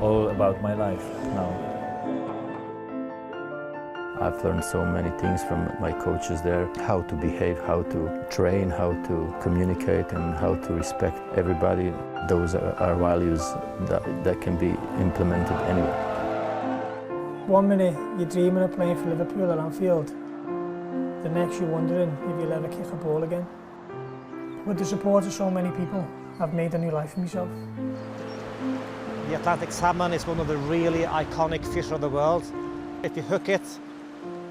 all about my life now. I've learned so many things from my coaches there, how to behave, how to train, how to communicate and how to respect everybody. Those are values that can be implemented anywhere. 1 minute you're dreaming of playing for Liverpool at Anfield, the next you're wondering if you'll ever kick a ball again. With the support of so many people, I've made a new life for myself. The Atlantic salmon is one of the really iconic fish of the world. If you hook it,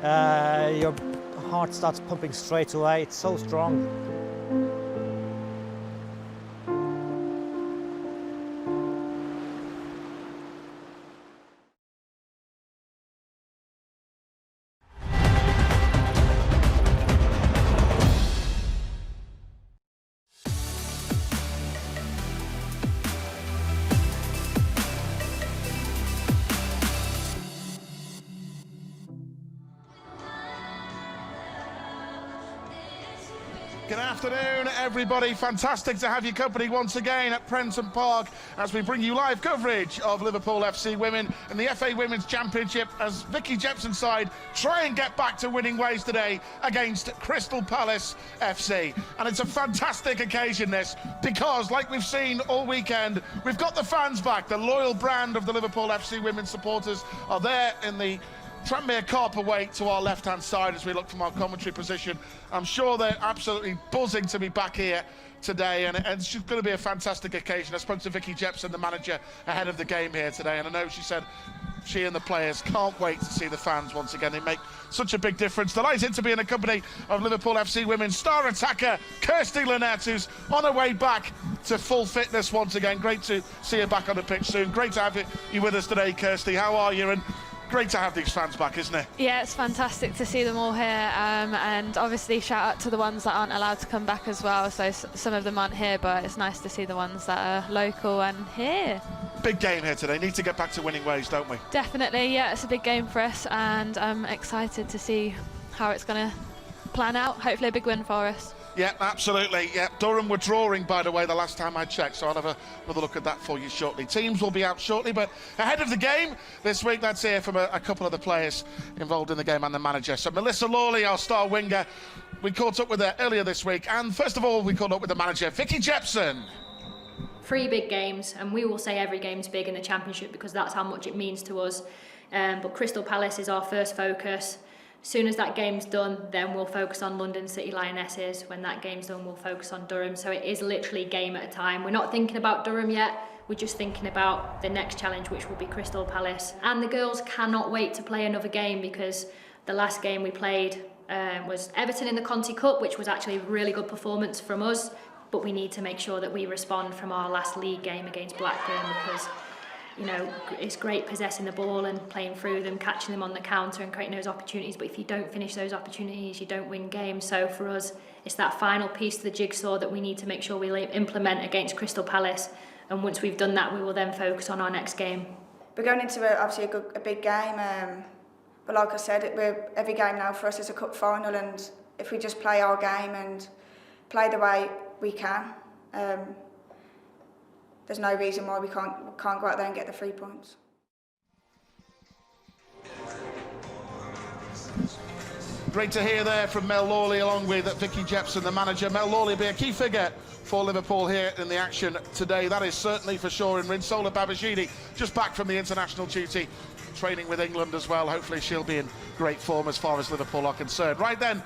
your heart starts pumping straight away. It's so strong. Good afternoon, everybody. Fantastic to have your company once again at Prenton Park as we bring you live coverage of Liverpool FC women in the FA Women's Championship as Vicky Jepson's side try and get back to winning ways today against Crystal Palace FC. And it's a fantastic occasion, this, because like we've seen all weekend, we've got the fans back. The loyal brand of the Liverpool FC women's supporters are there in the Tranmere Carp away to our left-hand side as we look from our commentary position. I'm sure they're absolutely buzzing to be back here today, and it's just going to be a fantastic occasion. I spoke to Vicky Jepson, the manager, ahead of the game here today, and I know she said she and the players can't wait to see the fans once again. They make such a big difference. Delighted to be in the company of Liverpool FC women's star attacker Kirsty Lynette, who's on her way back to full fitness once again. Great to see her back on the pitch soon. Great to have you with us today, Kirsty. How are you? And great to have these fans back, isn't it? Yeah, it's fantastic to see them all here, and obviously shout out to the ones that aren't allowed to come back as well. So some of them aren't here, but it's nice to see the ones that are local and here. Big game here today. Need to get back to winning ways, don't we? Definitely, yeah, it's a big game for us, and I'm excited to see how it's going to plan out. Hopefully a big win for us. Yeah, absolutely. Yeah, Durham were drawing, by the way, the last time I checked, so I'll have another look at that for you shortly. Teams will be out shortly, but ahead of the game this week, let's hear from a couple of the players involved in the game and the manager. So Melissa Lawley, our star winger, we caught up with her earlier this week, and first of all, we caught up with the manager, Vicky Jepson. 3 big games, and we will say every game's big in the Championship because that's how much it means to us. But Crystal Palace is our first focus. As soon as that game's done, then we'll focus on London City Lionesses. When that game's done, we'll focus on Durham. So it is literally game at a time. We're not thinking about Durham yet. We're just thinking about the next challenge, which will be Crystal Palace. And the girls cannot wait to play another game because the last game we played was Everton in the Conti Cup, which was actually a really good performance from us. But we need to make sure that we respond from our last league game against Blackburn because, you know, it's great possessing the ball and playing through them, catching them on the counter and creating those opportunities. But if you don't finish those opportunities, you don't win games. So for us, it's that final piece of the jigsaw that we need to make sure we implement against Crystal Palace. And once we've done that, we will then focus on our next game. We're going into obviously a big game. But like I said, every game now for us is a cup final. And if we just play our game and play the way we can, there's no reason why we can't go out there and get the 3 points. Great to hear there from Mel Lawley along with Vicky Jepson, the manager. Mel Lawley will be a key figure for Liverpool here in the action today. That is certainly for sure. And Rinsola Babajide just back from the international duty, training with England as well. Hopefully she'll be in great form as far as Liverpool are concerned. Right then,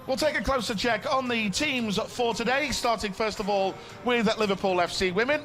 we'll take a closer check on the teams for today, starting first of all with Liverpool FC women.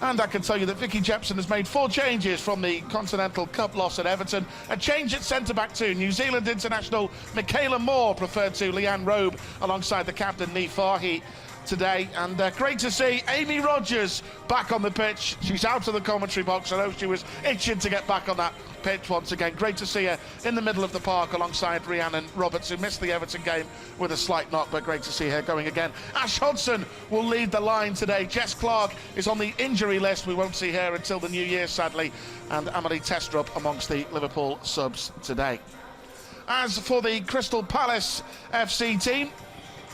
And I can tell you that Vicky Jepson has made 4 changes from the Continental Cup loss at Everton. A change at centre-back too. New Zealand international Michaela Moore preferred to Leanne Robe alongside the captain Nee Fahy today. And great to see Amy Rodgers back on the pitch. She's out of the commentary box. I know she was itching to get back on that pitch once again. Great to see her in the middle of the park alongside Rhiannon Roberts, who missed the Everton game with a slight knock, but great to see her going again. Ash Hodson will lead the line today. Jess Clark is on the injury list. We won't see her until the new year, sadly. And Amelie Testrup amongst the Liverpool subs today. As for the Crystal Palace FC team,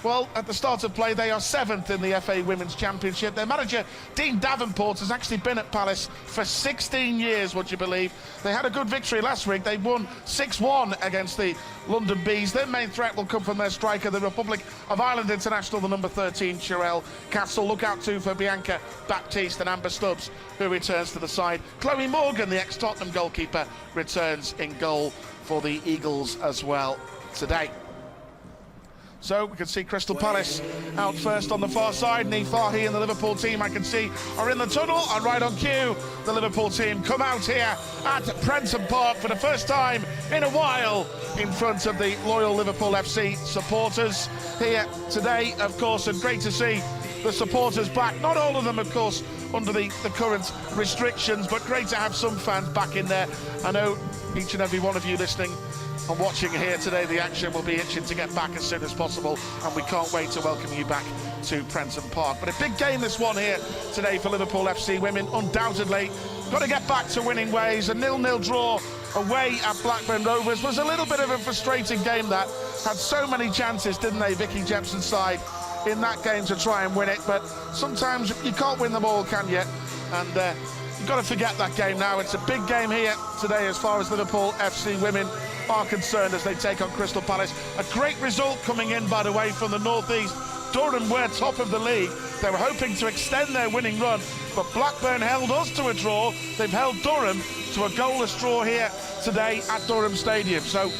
Well, at the start of play, they are 7th in the FA Women's Championship. Their manager, Dean Davenport, has actually been at Palace for 16 years, would you believe? They had a good victory last week. They won 6-1 against the London Bees. Their main threat will come from their striker, the Republic of Ireland international, the number 13, Sherelle Castle. Look out too for Bianca Baptiste and Amber Stubbs, who returns to the side. Chloe Morgan, the ex-Tottenham goalkeeper, returns in goal for the Eagles as well today. So we can see Crystal Palace out first on the far side. Nee Fahy and the Liverpool team, I can see, are in the tunnel, and right on cue, the Liverpool team come out here at Prenton Park for the first time in a while in front of the loyal Liverpool FC supporters here today, of course, and great to see the supporters back. Not all of them, of course, under the current restrictions, but great to have some fans back in there. I know each and every one of you listening and watching here today, the action will be itching to get back as soon as possible, and we can't wait to welcome you back to Prenton Park. But a big game, this one here today for Liverpool FC women, undoubtedly. Got to get back to winning ways. A 0-0 draw away at Blackburn Rovers was a little bit of a frustrating game. That had so many chances, didn't they, Vicky Jepson's side in that game to try and win it, but sometimes you can't win them all, can you? And you've got to forget that game now. It's a big game here today as far as Liverpool FC women are concerned as they take on Crystal Palace. A great result coming in, by the way, from the North East. Durham were top of the league. They were hoping to extend their winning run, but Blackburn held us to a draw. They've held Durham to a goalless draw here today at Durham Stadium. So,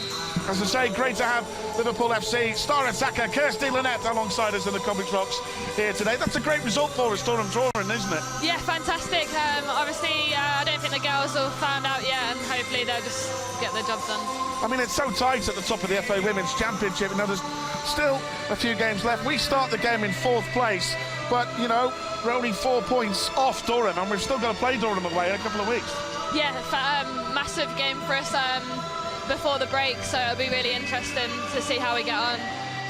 as I say, great to have Liverpool FC star attacker Kirsty Lynette alongside us in the Coventry Rocks here today. That's a great result for us, Durham drawing, isn't it? Yeah, fantastic. Obviously, I don't think the girls have found out yet, and hopefully they'll just get their job done. I mean, it's so tight at the top of the FA Women's Championship. You know, there's still a few games left. We start the game in 4th place, but, you know, we're only 4 points off Durham, and we've still got to play Durham away in a couple of weeks. Yeah, massive game for us before the break, so it'll be really interesting to see how we get on.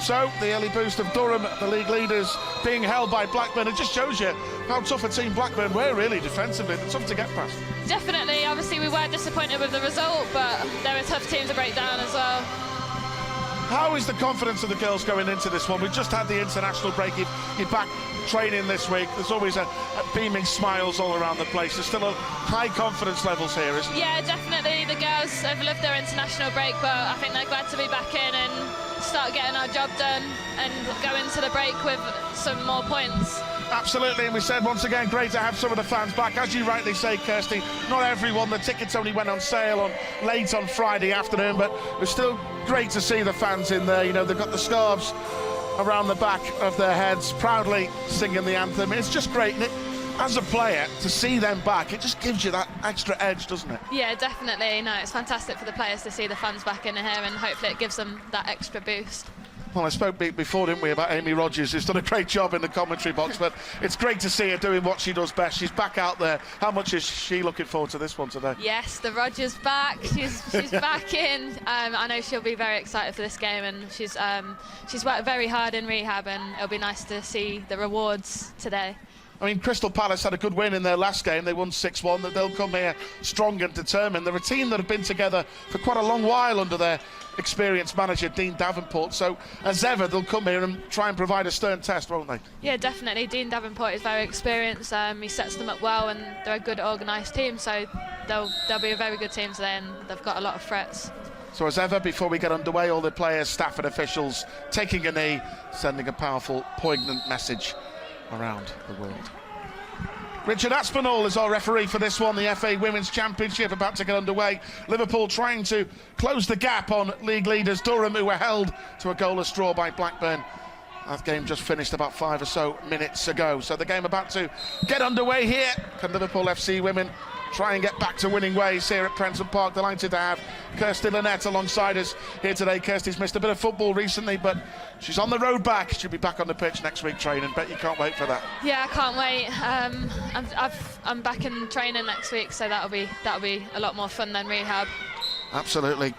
So, the early boost of Durham, the league leaders, being held by Blackburn, it just shows you how tough a team Blackburn were, really, defensively. They're tough to get past. Definitely. Obviously, we were disappointed with the result, but they're a tough team to break down as well. How is the confidence of the girls going into this one? We've just had the international break. You're back training this week. There's always a beaming smiles all around the place. There's still a high confidence levels here, isn't there? Yeah, definitely. The girls have lived their international break, but I think they're glad to be back in and start getting our job done and go into the break with some more points. Absolutely, and we said once again, great to have some of the fans back. As you rightly say, Kirsty, not everyone, the tickets only went on sale late on Friday afternoon, but it was still great to see the fans in there. You know, they've got the scarves around the back of their heads, proudly singing the anthem. It's just great, and as a player, to see them back, it just gives you that extra edge, doesn't it? Yeah, definitely. No, it's fantastic for the players to see the fans back in here, and hopefully it gives them that extra boost. Well, I spoke before, didn't we, about Amy Rogers, who's done a great job in the commentary box, but it's great to see her doing what she does best. She's back out there. How much is she looking forward to this one today? Yes, the Rogers back. She's back in. I know she'll be very excited for this game, and she's worked very hard in rehab, and it'll be nice to see the rewards today. I mean, Crystal Palace had a good win in their last game. They won 6-1. They'll come here strong and determined. They're a team that have been together for quite a long while under their experienced manager, Dean Davenport. So, as ever, they'll come here and try and provide a stern test, won't they? Yeah, definitely. Dean Davenport is very experienced. He sets them up well, and they're a good organised team. So, they'll be a very good team today, and they've got a lot of threats. So, as ever, before we get underway, all the players, staff and officials taking a knee, sending a powerful, poignant message around the world. Richard Aspinall is our referee for this one, the FA Women's Championship about to get underway. Liverpool trying to close the gap on league leaders Durham, who were held to a goalless draw by Blackburn. That game just finished about 5 or so minutes ago. So the game about to get underway here. Can Liverpool FC women try and get back to winning ways here at Prenton Park? Delighted to have Kirsty Lynette alongside us here today. Kirsty's missed a bit of football recently, but she's on the road back. She'll be back on the pitch next week training. Bet you can't wait for that. Yeah, I can't wait. I'm back in training next week, so that'll be a lot more fun than rehab. Absolutely.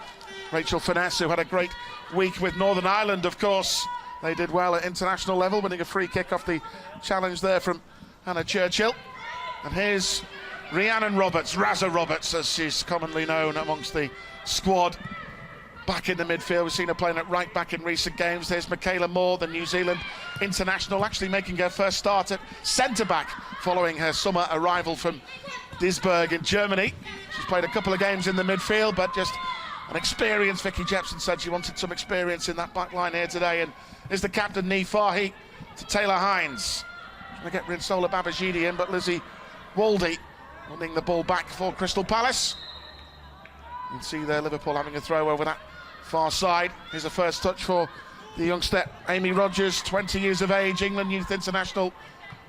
Rachel Finesse, who had a great week with Northern Ireland, of course. They did well at international level, winning a free kick off the challenge there from Hannah Churchill. And here's Rhiannon Roberts, Razza Roberts, as she's commonly known amongst the squad. back in the midfield. We've seen her playing at right back in recent games. There's Michaela Moore, the New Zealand international, actually making her first start at centre-back following her summer arrival from Duisburg in Germany. She's played a couple of games in the midfield, but just an experience. Vicky Jepson said she wanted some experience in that back line here today. And is the captain, Nee Fahy, to Taylor Hines. Trying to get Rinsola Babajide in, but Lizzie Waldy winning the ball back for Crystal Palace. You can see there Liverpool having a throw over that far side. Here's a first touch for the youngster Amy Rogers, 20 years of age, England Youth International.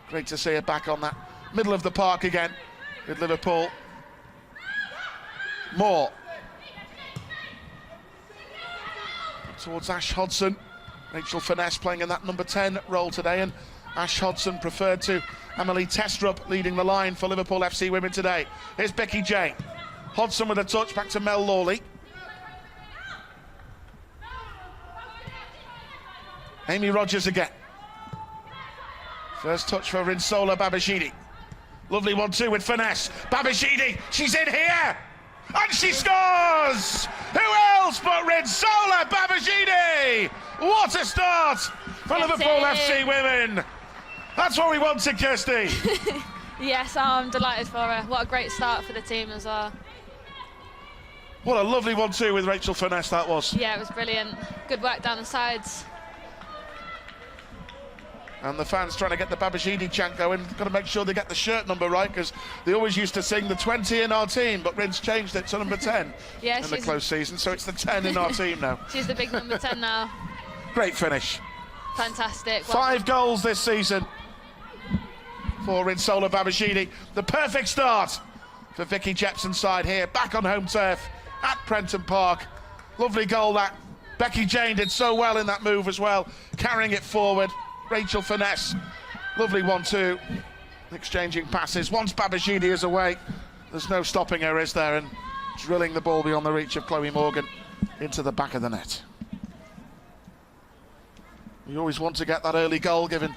Great to see her back on that middle of the park again with Liverpool. Moore towards Ash Hodson. Rachel Finesse playing in that number 10 role today, and Ash Hodson preferred to Emily Testrup leading the line for Liverpool FC women today. Here's Becky Jane. Hodson with a touch back to Mel Lawley. Amy Rogers again. First touch for Rinsola Babajide. Lovely 1-2 with Finesse. Babajide, she's in here! And she scores! Who else but Rinsola Babajide? What a start for Liverpool FC women! That's what we wanted, Kirsty. Yes, I'm delighted for her. What a great start for the team as well. What a lovely 1-2 with Rachel Finesse that was. Yeah, it was brilliant. Good work down the sides. And the fans trying to get the Babajide chant going. Got to make sure they get the shirt number right, because they always used to sing the 20 in our team, but Rin's changed it to number 10 in the close season, so it's the 10 in our team now. She's the big number 10 now. Great finish. Fantastic. 5 goals this season for Rinsola Babajide. The perfect start for Vicky Jepson's side here, back on home turf at Prenton Park. Lovely goal that. Becky Jane did so well in that move as well, carrying it forward. Rachel Finesse, lovely 1-2, exchanging passes. Once Babajide is away, there's no stopping her, is there? And drilling the ball beyond the reach of Chloe Morgan into the back of the net. You always want to get that early goal, giving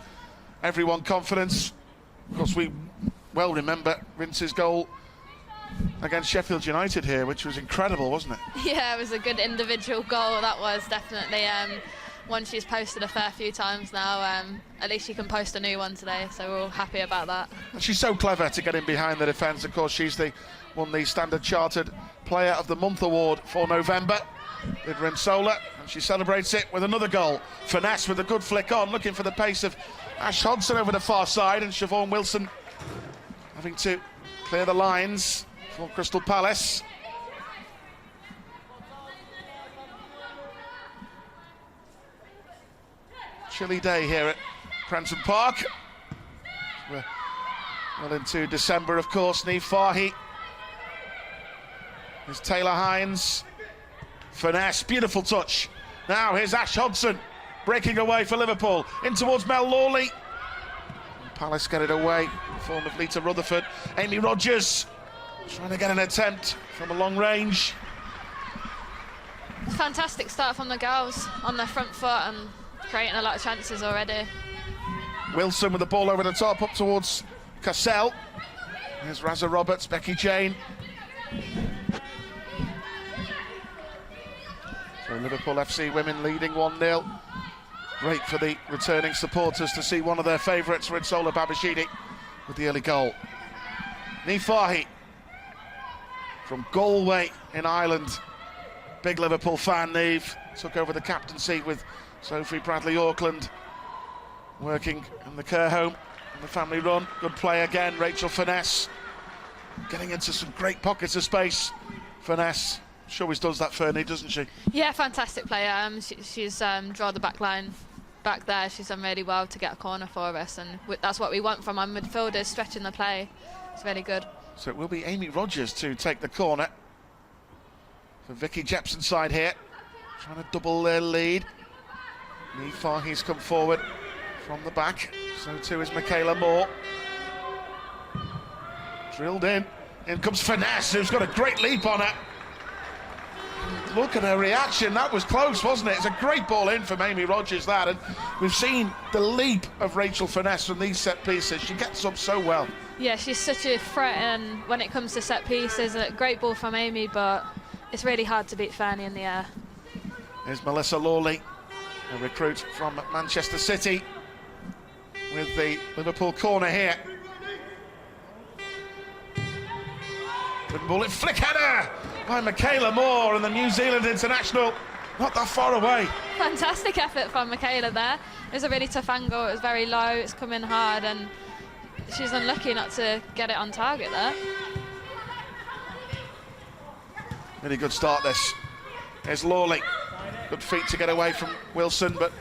everyone confidence. Of course, we well remember Vince's goal against Sheffield United here, which was incredible, wasn't it? Yeah, it was a good individual goal. That was definitely one she's posted a fair few times now. At least she can post a new one today, so we're all happy about that. And she's so clever to get in behind the defence. Of course, she's won the Standard Chartered Player of the Month award for November with Rinsola, and she celebrates it with another goal. Finesse with a good flick on, looking for the pace of Ash Hodson over the far side, and Siobhan Wilson having to clear the lines for Crystal Palace. Chilly day here at Prenton Park. We're well into December, of course. Nee Fahy. Here's Taylor Hines. Finesse, beautiful touch. Now here's Ash Hodson, breaking away for Liverpool. In towards Mel Lawley. And Palace get it away in the form of Lita Rutherford. Amy Rogers trying to get an attempt from a long range. Fantastic start from the girls on their front foot and creating a lot of chances already. Wilson with the ball over the top, up towards Cassell. There's Raza Roberts, Becky Jane. So Liverpool FC women leading 1-0. Great for the returning supporters to see one of their favourites, Rinsola Babajide, with the early goal. Nee Fahy from Galway in Ireland. Big Liverpool fan, Neve. Took over the captaincy with Sophie Bradley-Auckland working in the care home in the family run. Good play again, Rachel Finesse getting into some great pockets of space. Finesse, she always does that, Fernie, doesn't she? Yeah, fantastic player. She's drawn the back line back there. She's done really well to get a corner for us, and that's what we want from our midfielders, stretching the play. It's really good. So it will be Amy Rogers to take the corner for Vicky Jepson's side here, trying to double their lead. Nee Fahy's come forward from the back, so too is Michaela Moore. Drilled in comes Finesse, who's got a great leap on her. Look at her reaction, that was close, wasn't it? It's a great ball in from Amy Rogers, that, and we've seen the leap of Rachel Finesse from these set pieces. She gets up so well. Yeah, she's such a threat, and when it comes to set pieces, a great ball from Amy, but it's really hard to beat Fernie in the air. There's Melissa Lawley, a recruit from Manchester City, with the Liverpool corner here. Good bullet flick header by Michaela Moore, and the New Zealand international not that far away. Fantastic effort from Michaela there. It was a really tough angle, it was very low, it's coming hard, and she's unlucky not to get it on target there. Really good start this. There's Lawley. Good feet to get away from Wilson, but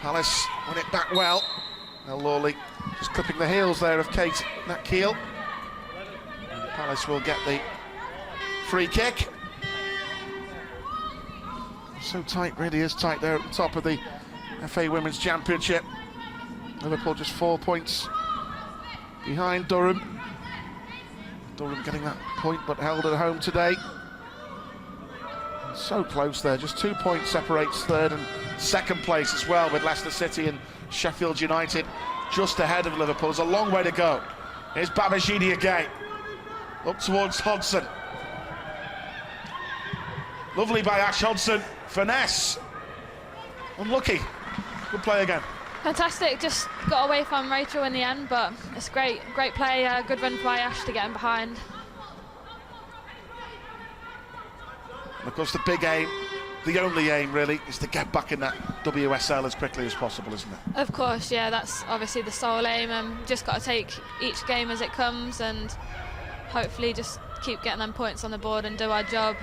Palace won it back well. Now Lawley just clipping the heels there of Kate Keel. Palace will get the free kick. So tight, really is tight there at the top of the FA Women's Championship. Liverpool just 4 points behind Durham. Durham getting that point but held at home today. And so close there, just 2 points separates third and second place as well, with Leicester City and Sheffield United just ahead of Liverpool. There's a long way to go. Here's Babajide again. Up towards Hodgson. Lovely by Ash Hodgson. Finesse. Unlucky. Good play again. Fantastic, just got away from Rachel in the end, but it's great play, good run by Ash to get him behind. And of course the big aim, the only aim really, is to get back in that WSL as quickly as possible, isn't it? Of course, yeah, that's obviously the sole aim. Just got to take each game as it comes and hopefully just keep getting them points on the board and do our job,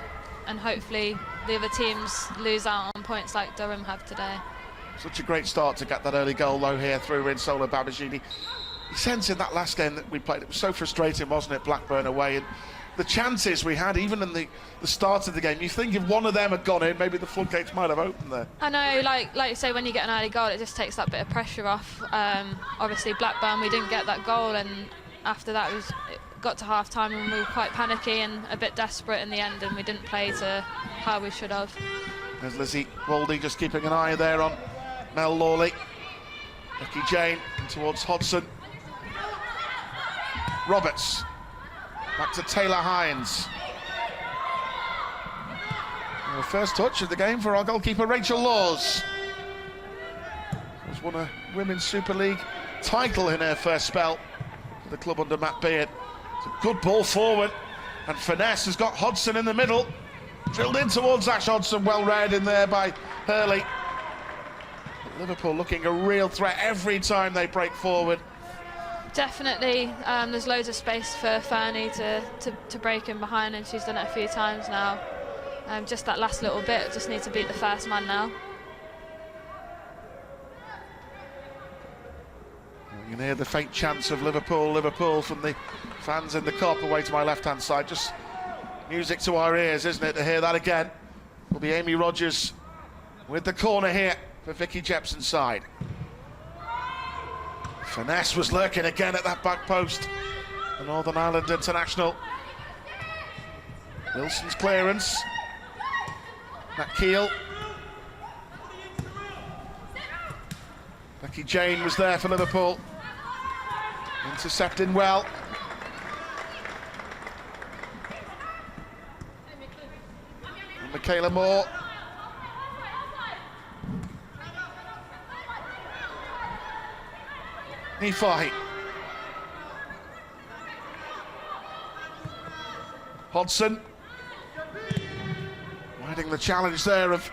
and hopefully the other teams lose out on points like Durham have today. Such a great start to get that early goal though here through Rinsola Babajide. You sense in that last game that we played, it was so frustrating, wasn't it, Blackburn away, and the chances we had even in the start of the game, you think if one of them had gone in, maybe the floodgates might have opened there. I know, like you say, when you get an early goal it just takes that bit of pressure off. Obviously Blackburn, we didn't get that goal, and after that it got to half time and we were quite panicky and a bit desperate in the end, and we didn't play to how we should have. There's Lizzie Waldy just keeping an eye there on Mel Lawley. Vicky Jane towards Hodgson. Roberts back to Taylor Hines. And the first touch of the game for our goalkeeper Rachel Laws, who's won a Women's Super League title in her first spell for the club under Matt Beard. It's a good ball forward, and Finesse has got Hodgson in the middle, drilled in towards Ash Hodgson, well read in there by Hurley. Liverpool looking a real threat every time they break forward. Definitely, there's loads of space for Fernie to break in behind, and she's done it a few times now. Just that last little bit, just need to beat the first man now. You can hear the faint chants of Liverpool, Liverpool from the fans in the Kop away to my left-hand side. Just music to our ears, isn't it, to hear that again. Will be Amy Rogers with the corner here for Vicky Jepson's side. Finesse was lurking again at that back post. The Northern Ireland international. Wilson's clearance. Matt Keel. Vicky Jane was there for Liverpool. Intercepting well. And Michaela Moore. Nifahi. Hodgson. Riding the challenge there of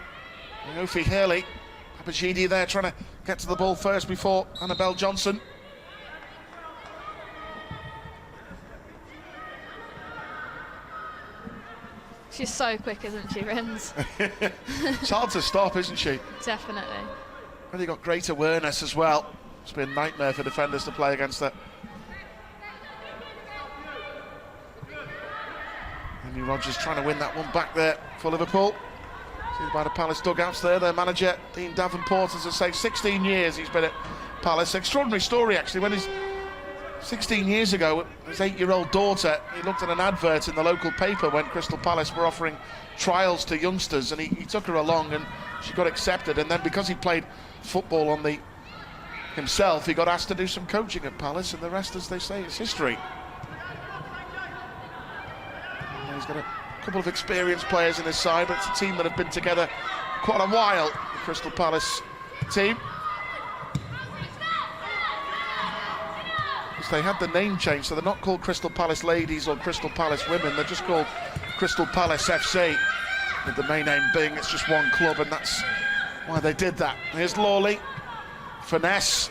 Ophie Hurley. Babajide there trying to get to the ball first before Annabelle Johnson. She's so quick, isn't she, Rins? It's hard to stop, isn't she? Definitely. Really got great awareness as well. It's been a nightmare for defenders to play against her. Amy Rogers trying to win that one back there for Liverpool. Seen by the Palace dugouts there. Their manager, Dean Davenport, as I say, 16 years he's been at Palace. Extraordinary story, actually. When he's 16 years ago, his 8-year-old daughter, he looked at an advert in the local paper when Crystal Palace were offering trials to youngsters, and he took her along and she got accepted. And then because he played football on the himself, he got asked to do some coaching at Palace, and the rest, as they say, is history. And he's got a couple of experienced players in his side, but it's a team that have been together quite a while, the Crystal Palace team. Because they had the name change, so they're not called Crystal Palace Ladies or Crystal Palace Women, they're just called Crystal Palace FC, with the main name being it's just one club, and that's why they did that. Here's Lawley, finesse.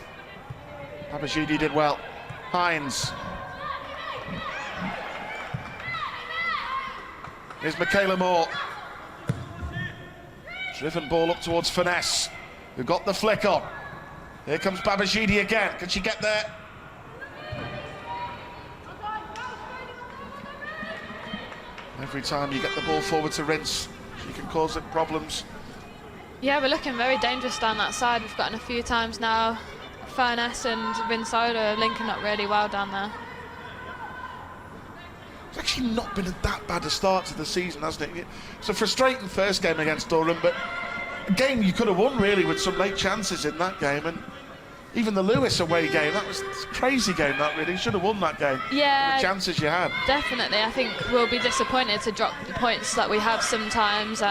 Babajidi did well. Hines. Here's Michaela Moore. Driven ball up towards Finesse, who got the flick on. Here comes Babajidi again. Can she get there? Every time you get the ball forward to Rince, she can cause it problems. Yeah, we're looking very dangerous down that side. We've gotten a few times now. Furness and Rinsola are linking up really well down there. It's actually not been that bad a start to the season, hasn't it? It's a frustrating first game against Durham, but a game you could have won really with some late chances in that game, and even the Lewis away game, that was a crazy game, that really. You should have won that game. Yeah, the chances you had. Definitely. I think we'll be disappointed to drop the points that we have sometimes.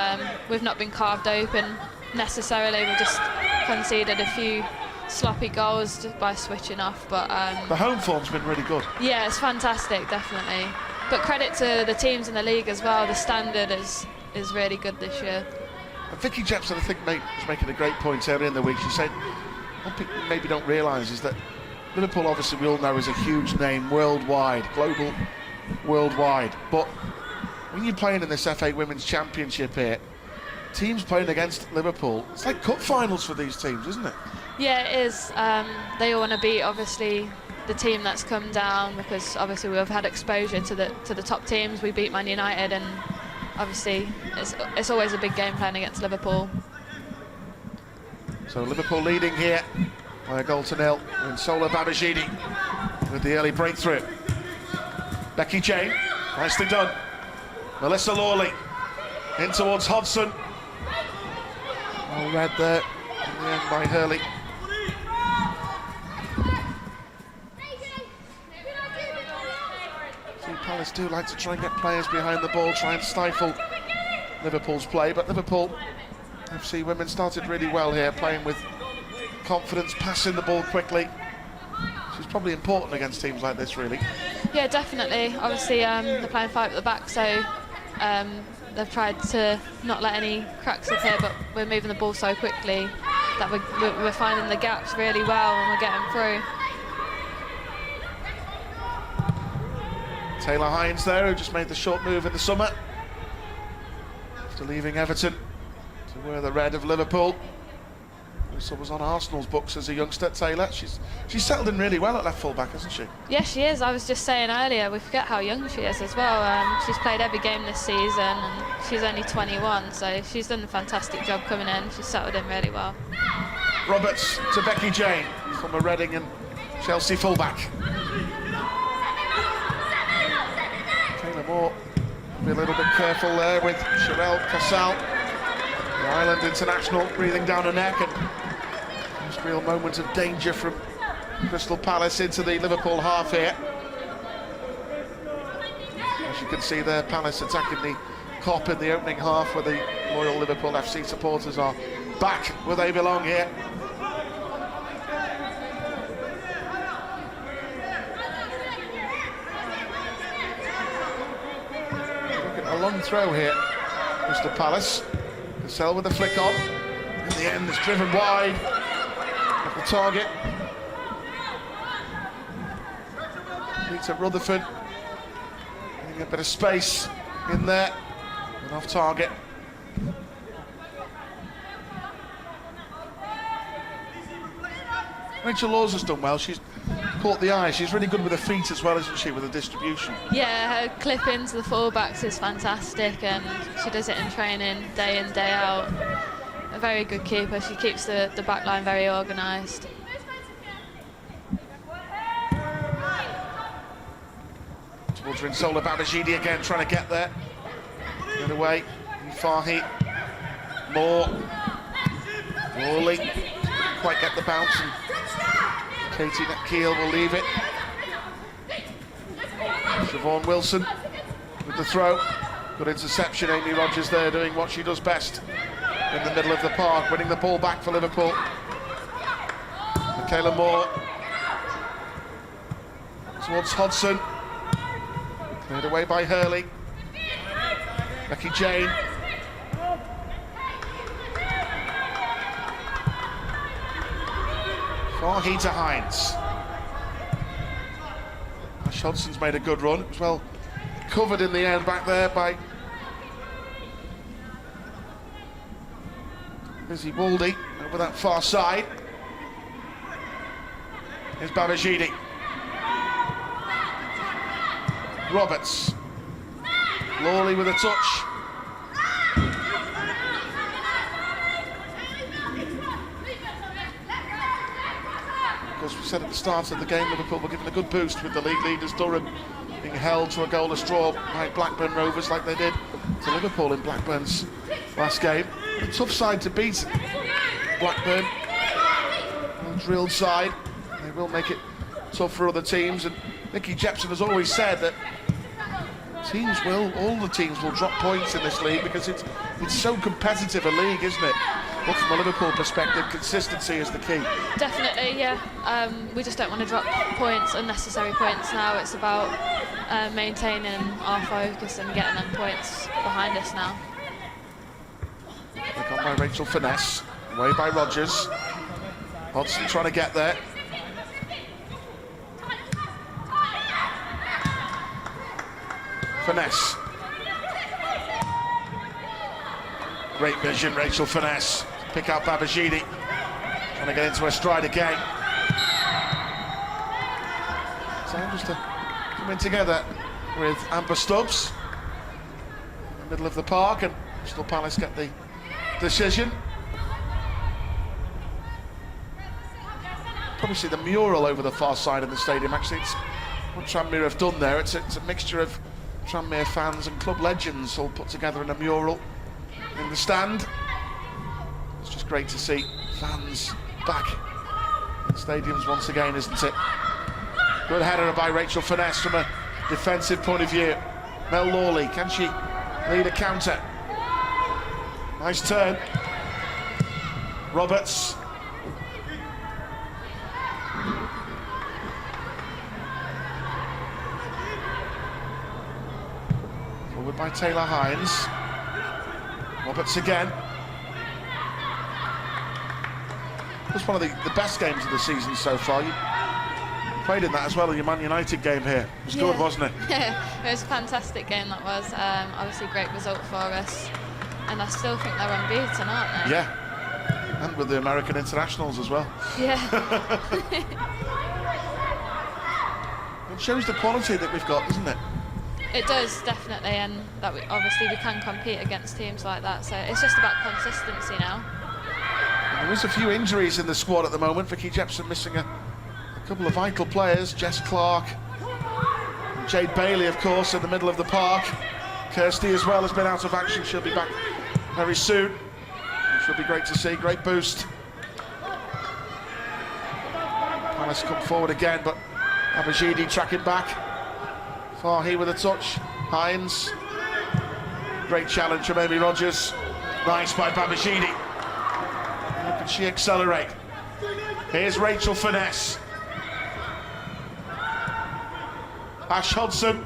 We've not been carved open necessarily. We've just conceded a few sloppy goals by switching off, but the home form's been really good. Yeah, it's fantastic, definitely. But credit to the teams in the league as well. The standard is really good this year. And Vicky Jepson, I think, was making a great point earlier in the week. She said, what people maybe don't realise is that Liverpool, obviously, we all know, is a huge name worldwide, global, worldwide. But when you're playing in this FA Women's Championship here, teams playing against Liverpool, it's like cup finals for these teams, isn't it? Yeah, it is. They all want to beat, obviously, the team that's come down, because obviously we've had exposure to the top teams. We beat Man United, and obviously it's always a big game playing against Liverpool. So Liverpool leading here by a goal to nil, and Sola Babajidi with the early breakthrough. Becky Jane, nicely done. Melissa Lawley in towards Hodgson. Well read there in the end by Hurley. Palace do like to try and get players behind the ball, try and stifle Liverpool's play, but Liverpool FC women started really well here, playing with confidence, passing the ball quickly, which is probably important against teams like this, really. Yeah, definitely. Obviously, they're playing 5 at the back, so they've tried to not let any cracks appear, but we're moving the ball so quickly that we're finding the gaps really well and we're getting through. Taylor Hines there, who just made the short move in the summer after leaving Everton to wear the red of Liverpool. Also was on Arsenal's books as a youngster. Taylor, she's settled in really well at left full back, hasn't she? Yes, she is. I was just saying earlier, we forget how young she is as well. She's played every game this season, and she's only 21, so she's done a fantastic job coming in. She's settled in really well. Roberts to Becky Jane, former Reading and Chelsea fullback. Moore, be a little bit careful there with Sherelle Cossal, the Ireland international, breathing down her neck, and just a real moment of danger from Crystal Palace into the Liverpool half here. As you can see there, Palace attacking the Kop in the opening half, where the loyal Liverpool FC supporters are back where they belong here. A long throw here, Crystal Palace. Cassell with the flick on. In the end, it's driven wide of the target. Peter Rutherford getting a bit of space in there and off target. Rachel Laws has done well. She's caught the eye. She's really good with her feet as well, isn't she, with the distribution? Yeah, her clip into the fullbacks is fantastic, and she does it in training day in, day out. A very good keeper. She keeps the back line very organised. Towards Rinsola Babajidi again, trying to get there. The other way, Fahi. Moore. Lawley. Couldn't quite get the bounce, and Katie Keel will leave it. Siobhan Wilson with the throw. Good interception, Amy Rogers there doing what she does best. in the middle of the park, winning the ball back for Liverpool. Michaela Moore towards Hodgson. Cleared away by Hurley. Becky Jane. Farhi to Hines. Ash Hodson's made a good run. It was well covered in the end back there by Lizzie Waldy over that far side. Here's Babajide. Roberts. Lawley with a touch. Of course, we said at the start of the game, Liverpool were given a good boost with the league leaders Durham being held to a goalless draw by Blackburn Rovers like they did to Liverpool in Blackburn's last game. A tough side to beat, Blackburn. A drilled side. They will make it tough for other teams, and Vicky Jepson has always said that all the teams will drop points in this league because it's so competitive a league, isn't it? But from a Liverpool perspective, consistency is the key. Definitely, yeah. We just don't want to drop points, unnecessary points now. It's about maintaining our focus and getting them points behind us now. Back on by Rachel Finesse, away by Rogers. Hodgson trying to get there. Finesse. Great vision, Rachel Finesse. Pick out Babajide. Trying to get into her stride again. So just to come in together with Amber Stubbs in the middle of the park, and Crystal Palace get the decision. Probably see the mural over the far side of the stadium. Actually, it's what Tranmere have done there. It's a mixture of Tranmere fans and club legends all put together in a mural in the stand. It's just great to see fans back in stadiums once again, isn't it? Good header by Rachel Finesse from a defensive point of view. Mel Lawley, can she lead a counter? Nice turn. Roberts. Forward by Taylor Hines. Roberts again. It was one of the best games of the season so far. You played in that as well in your Man United game here. It was good, wasn't it? Yeah, it was a fantastic game that was. Obviously a great result for us. And I still think they're unbeaten, aren't they? Yeah. And with the American internationals as well. Yeah. It shows the quality that we've got, doesn't it? It does, definitely, and that we can compete against teams like that, so it's just about consistency now. And there is a few injuries in the squad at the moment. Vicky Jepson missing a couple of vital players, Jess Clark, and Jade Bailey, of course, in the middle of the park. Kirsty as well has been out of action. She'll be back very soon, which will be great to see. Great boost. Palace come forward again, but Babajide tracking back. Farhi with a touch. Hines. Great challenge from Amy Rogers. Nice by Babajide. How can she accelerate? Here's Rachel Finesse. Ash Hodgson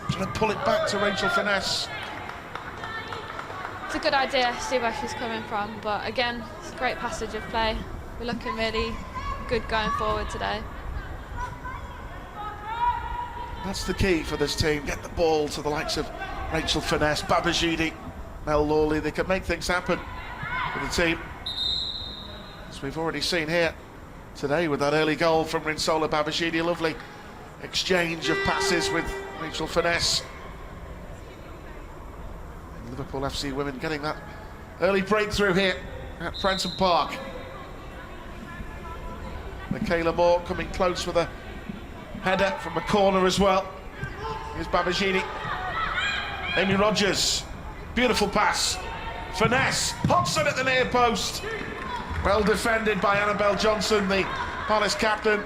trying to pull it back to Rachel Finesse. It's a good idea, see where she's coming from, but again, it's a great passage of play. We're looking really good going forward today. That's the key for this team. Get the ball to the likes of Rachel Finesse, Babajide, Mel Lawley. They can make things happen for the team, as we've already seen here today with that early goal from Rinsola Babajide. A lovely exchange of passes with Rachel Finesse. Liverpool FC women getting that early breakthrough here at Prenton Park. Michaela Moore coming close with a header from a corner as well. Here's Babajide. Amy Rogers. Beautiful pass. Finesse. Hodgson at the near post. Well defended by Annabelle Johnson, the Palace captain.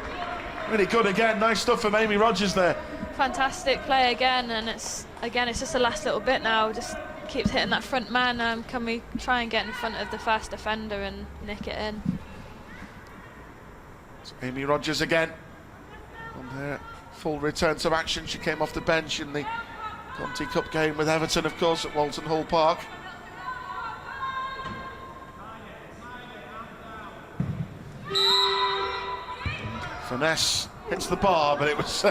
Really good again. Nice stuff from Amy Rogers there. Fantastic play again, and it's just the last little bit now. Just keeps hitting that front man. Can we try and get in front of the fast defender and nick it in? It's Amy Rogers again on her full return to action. She came off the bench in the Conti Cup game with Everton, of course, at Walton Hall Park. Finesse hits the bar, but it was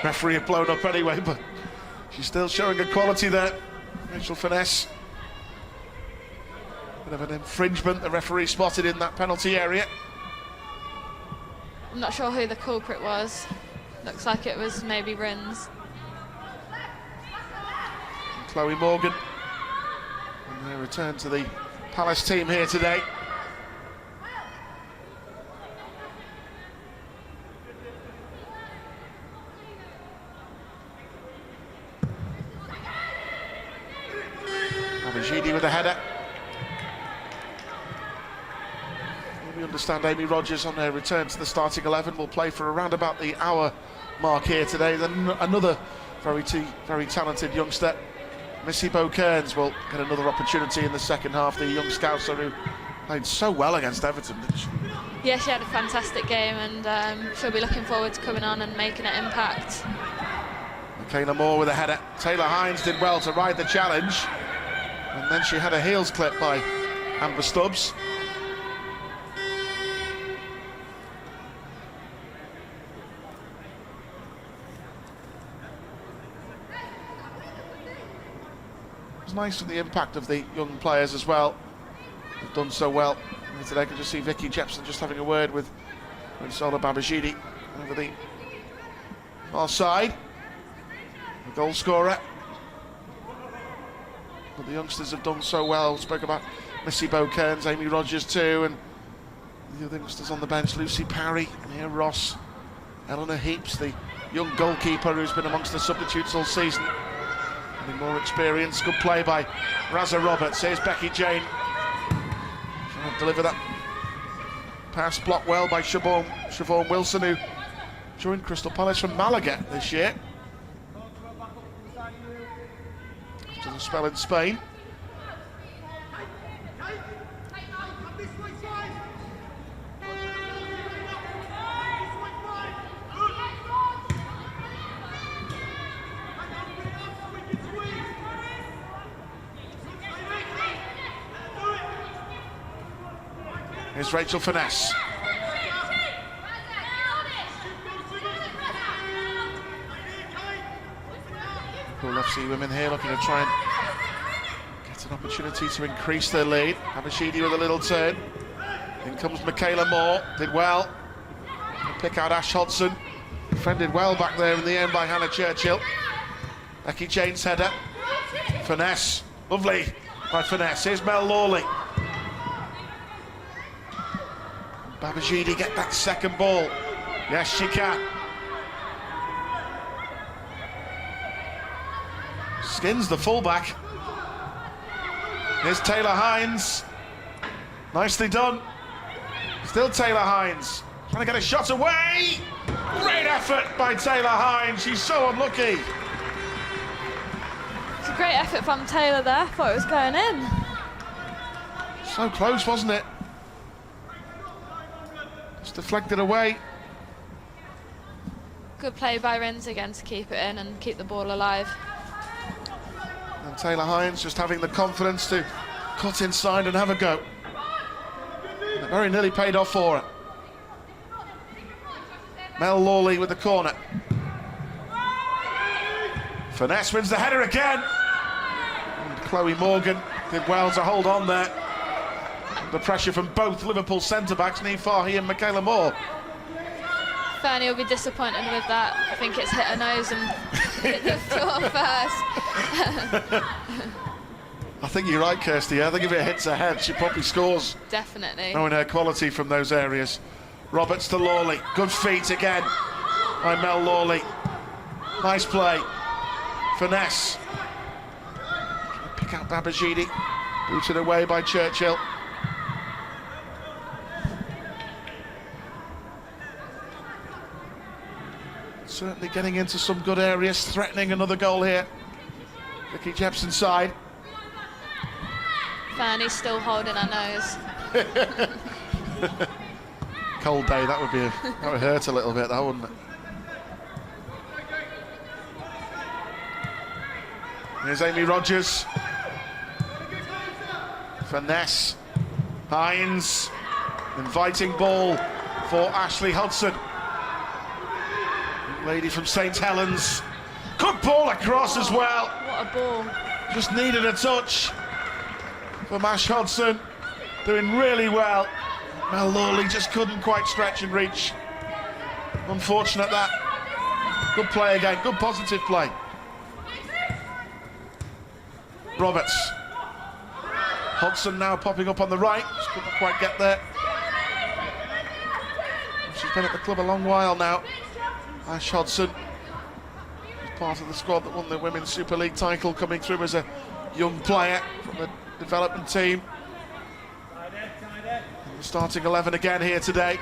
referee had blown up anyway, but she's still showing good quality there. Rachel Finesse. Bit of an infringement the referee spotted in that penalty area. I'm not sure who the culprit was. Looks like it was maybe Rins. Chloe Morgan on her return to the Palace team here today. Abajidi with a header. We understand Amy Rogers on her return to the starting 11 will play for around about the hour mark here today. Then another very talented youngster, Missy Bow-Kearns, will get another opportunity in the second half. The young Scouser who played so well against Everton, didn't she? Yeah, she had a fantastic game, and she'll be looking forward to coming on and making an impact. Michaela Moore with a header. Taylor Hines did well to ride the challenge, and then she had a heels clip by Amber Stubbs. It was nice for the impact of the young players as well. They've done so well. And today I could just see Vicky Jepson just having a word with Rinsola Babajidi over the far side. The goal scorer. But the youngsters have done so well. Spoke about Missy Bow-Kearns, Amy Rogers too, and the other youngsters on the bench, Lucy Parry, Mia Ross, Eleanor Heaps, the young goalkeeper who's been amongst the substitutes all season. Having more experience. Good play by Razza Roberts. Here's Becky Jane. Trying to deliver that pass, blocked well by Siobhan Wilson, who joined Crystal Palace from Malaga this year after the spell in Spain. Here's Rachel Finesse. Liverpool FC women here looking to try and get an opportunity to increase their lead. Abashidi with a little turn. In comes Michaela Moore, did well. Pick out Ash Hodson. Defended well back there in the end by Hannah Churchill. Becky Jane's header. Finesse, lovely by Finesse. Here's Mel Lawley. Babajidi get that second ball. Yes, she can. Skins the fullback. Here's Taylor Hines. Nicely done. Still Taylor Hines. Trying to get a shot away. Great effort by Taylor Hines. She's so unlucky. It's a great effort from Taylor there. Thought it was going in. So close, wasn't it? Just deflected away. Good play by Rins again to keep it in and keep the ball alive. And Taylor Hines just having the confidence to cut inside and have a go. And it very nearly paid off for her. Mel Lawley with the corner. Finesse wins the header again. And Chloe Morgan did well to hold on there. The pressure from both Liverpool centre-backs, Niamh Fahy and Michaela Moore. Fernie will be disappointed with that. I think it's hit her nose and hit the floor first. I think you're right, Kirsty. I think if it hits her head, she probably scores. Definitely. Knowing her quality from those areas. Roberts to Lawley. Good feet again by Mel Lawley. Nice play. Finesse. Pick out Babajidi. Booted away by Churchill. certainly getting into some good areas, threatening another goal here. Vicky Jepson's side. Fanny's still holding her nose. Cold day, that would hurt a little bit, that wouldn't it? Here's Amy Rogers. Finesse. Hines. Inviting ball for Ashley Hudson. Lady from St Helens. Good ball across as well. What a ball. Just needed a touch from Ash Hudson. Doing really well. Mel Lawley just couldn't quite stretch and reach. Unfortunate that. Good play again, good positive play. Roberts. Hudson now popping up on the right. Just couldn't quite get there. She's been at the club a long while now. Ash Hudson. She's part of the squad that won the Women's Super League title, coming through as a young player from the development team. And the starting 11 again here today.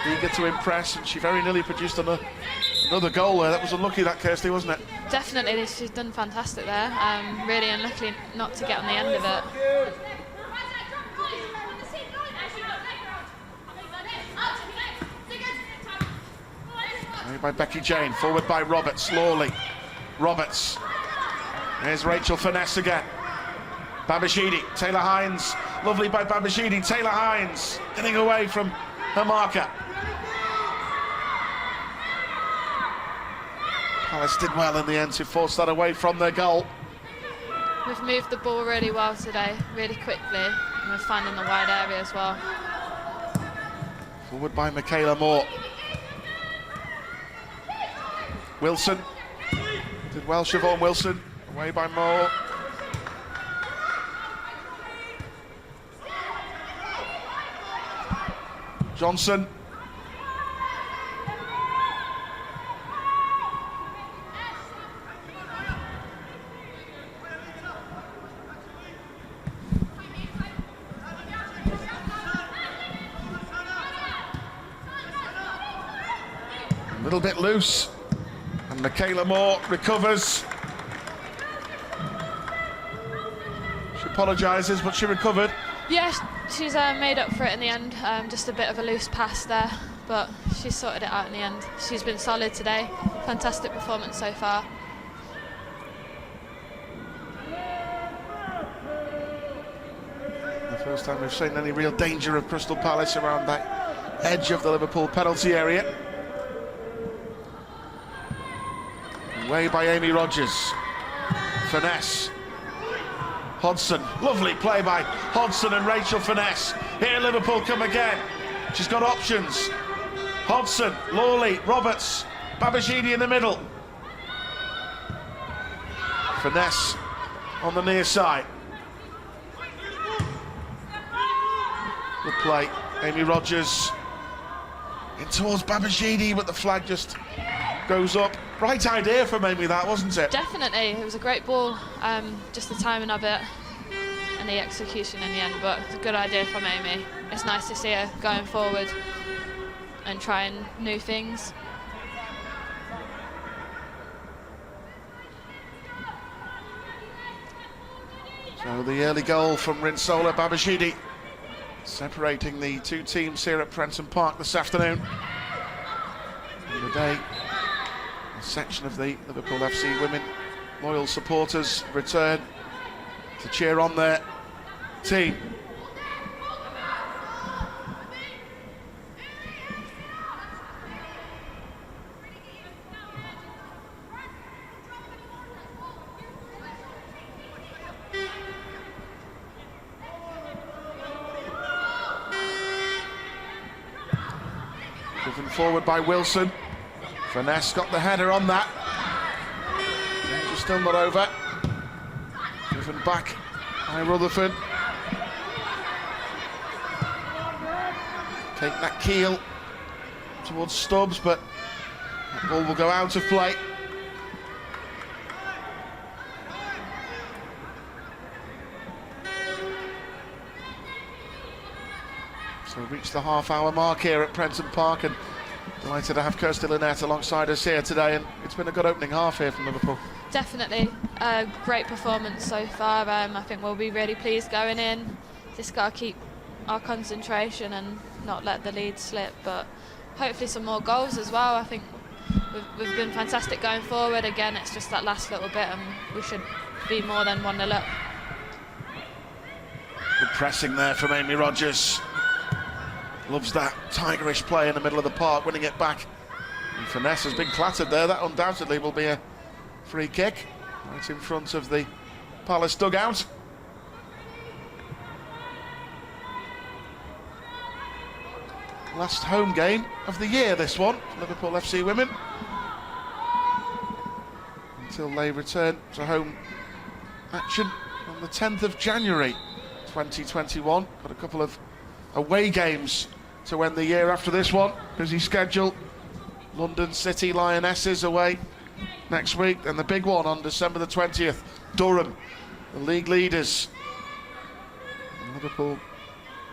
Eager to impress, and she very nearly produced another goal there. That was unlucky, that, Kirsty, wasn't it? Definitely, she's done fantastic there. Really unlucky not to get on the end of it. Made by Becky Jane, forward by Roberts, Lawley. Roberts. There's Rachel Finesse again. Babashidi, Taylor Hines. Lovely by Babashidi, Taylor Hines. Getting away from her marker. Palace did well in the end to force that away from their goal. We've moved the ball really well today, really quickly, and we're finding the wide area as well. Forward by Michaela Moore. Wilson. Did well, Siobhan Wilson. Away by Moore. Johnson. A little bit loose. And Michaela Moore recovers. She apologises, but she recovered. Yeah, she's made up for it in the end. Just a bit of a loose pass there, but she sorted it out in the end. She's been solid today. Fantastic performance so far. The first time we've seen any real danger of Crystal Palace around that edge of the Liverpool penalty area. Away by Amy Rogers. Finesse. Hodgson. Lovely play by Hodgson and Rachel Finesse. Here Liverpool come again. She's got options. Hodgson, Lawley, Roberts, Babashidi in the middle. Finesse on the near side. Good play. Amy Rogers in towards Babashidi, but the flag just goes up. Right idea from Amy, that, wasn't it? Definitely, it was a great ball. Just the timing of it and the execution in the end, but it's a good idea from Amy. It's nice to see her going forward and trying new things. So the early goal from Rinsola Babashidi, separating the two teams here at Prenton Park this afternoon. In the day, a section of the Liverpool FC women loyal supporters return to cheer on their team. Driven forward by Wilson. Finesse got the header on that. She's still not over. Driven back by Rutherford. Take that keel towards Stubbs, but that ball will go out of play. So reach the half-hour mark here at Prenton Park, and Delighted to have Kirsty Lynette alongside us here today, and it's been a good opening half here from Liverpool. Definitely a great performance so far. I think we'll be really pleased going in. Just got to keep our concentration and not let the lead slip, but hopefully some more goals as well. I think we've been fantastic going forward. Again, it's just that last little bit and we should be more than 1-0 up. Good pressing there from Amy Rogers. Loves that tigerish play in the middle of the park, winning it back. And Finesse has been clattered there. That undoubtedly will be a free kick right in front of the Palace dugout. Last home game of the year, this one, for Liverpool FC women. Until they return to home action on the 10th of January 2021. Got a couple of away games to end the year after this one. Busy schedule. London City Lionesses away next week, and the big one on December the 20th, Durham, the league leaders. And Liverpool,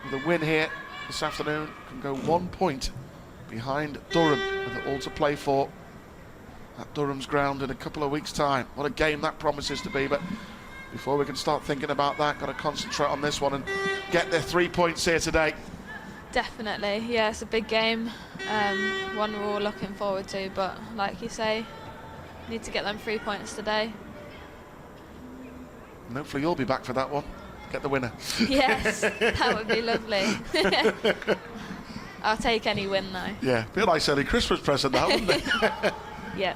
with a win here this afternoon, can go 1 point behind Durham, with it all to play for at Durham's ground in a couple of weeks' time. What a game that promises to be, but before we can start thinking about that, got to concentrate on this one and get their 3 points here today. Definitely, yeah, it's a big game, one we're all looking forward to, but like you say, need to get them 3 points today. And hopefully you'll be back for that one. Get the winner. Yes, that would be lovely. I'll take any win though. Yeah, be a nice early Christmas present that, wouldn't it? Yeah.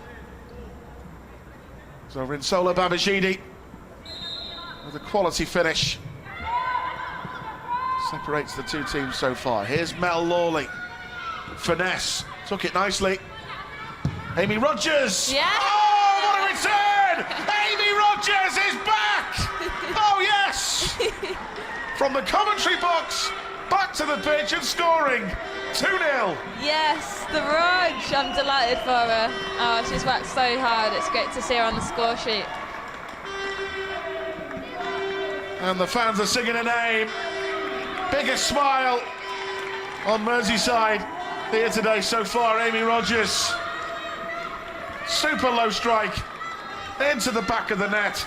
So Rinsola Babajide with a quality finish. Separates the two teams so far. Here's Mel Lawley. Finesse. Took it nicely. Amy Rogers. Yeah. Oh, what a return! Amy Rogers is back! Oh, yes! From the commentary box, back to the pitch and scoring. 2-0. Yes, the Rog. I'm delighted for her. Oh, she's worked so hard. It's great to see her on the score sheet. And the fans are singing her name. Biggest smile on Merseyside here today so far, Amy Rogers. Super low strike into the back of the net.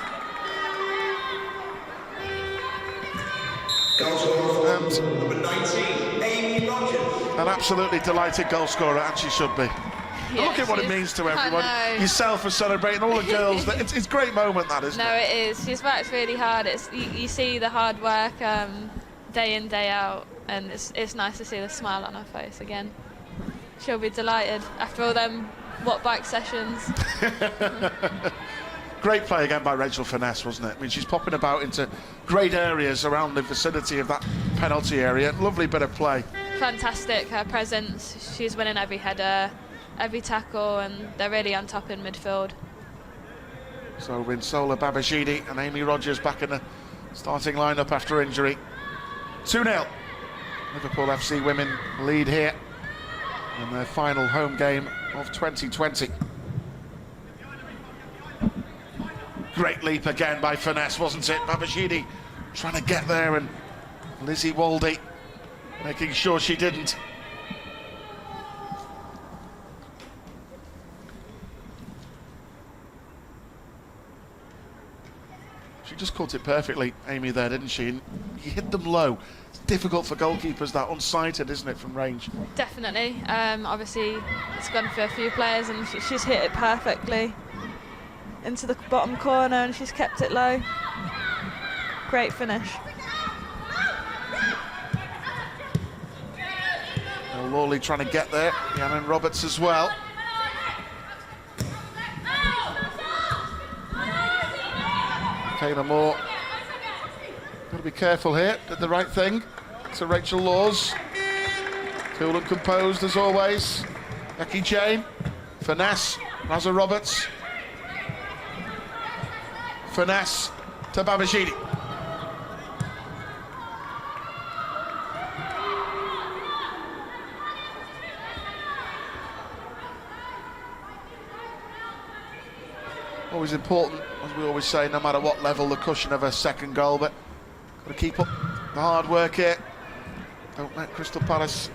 Goal scorer for number 19, Amy Rogers. An absolutely delighted goal scorer, and she should be. Yeah, look at what it means to everyone. Yourself for celebrating, all the girls. It's a great moment, that, isn't it? No, it is. She's worked really hard. You see the hard work day in, day out, and it's nice to see the smile on her face again. She'll be delighted after all them what-back sessions. Great play again by Rachel Finesse, wasn't it? I mean, she's popping about into great areas around the vicinity of that penalty area. Lovely bit of play. Fantastic, her presence. She's winning every header, every tackle, and they're really on top in midfield. So Rinsola Babajide and Amy Rogers back in the starting lineup after injury. 2-0. Liverpool FC women lead here in their final home game of 2020. Great leap again by Finesse, wasn't it? Babajide trying to get there, and Lizzie Waldy making sure she didn't. She just caught it perfectly, Amy, there, didn't she? And you hit them low. It's difficult for goalkeepers, that, unsighted, isn't it, from range? Definitely. Obviously, it's gone for a few players, and she's hit it perfectly into the bottom corner, and she's kept it low. Great finish. Well, Lawley trying to get there. Rhiannon Roberts as well. Kayla Moore. Got to be careful here. Did the right thing. To Rachel Laws. Cool and composed as always. Becky Jane. Finesse. Raza Roberts. Finesse to Babajide. Always important, as we always say, no matter what level, the cushion of a second goal, but got to keep up the hard work here. Don't let Crystal Palace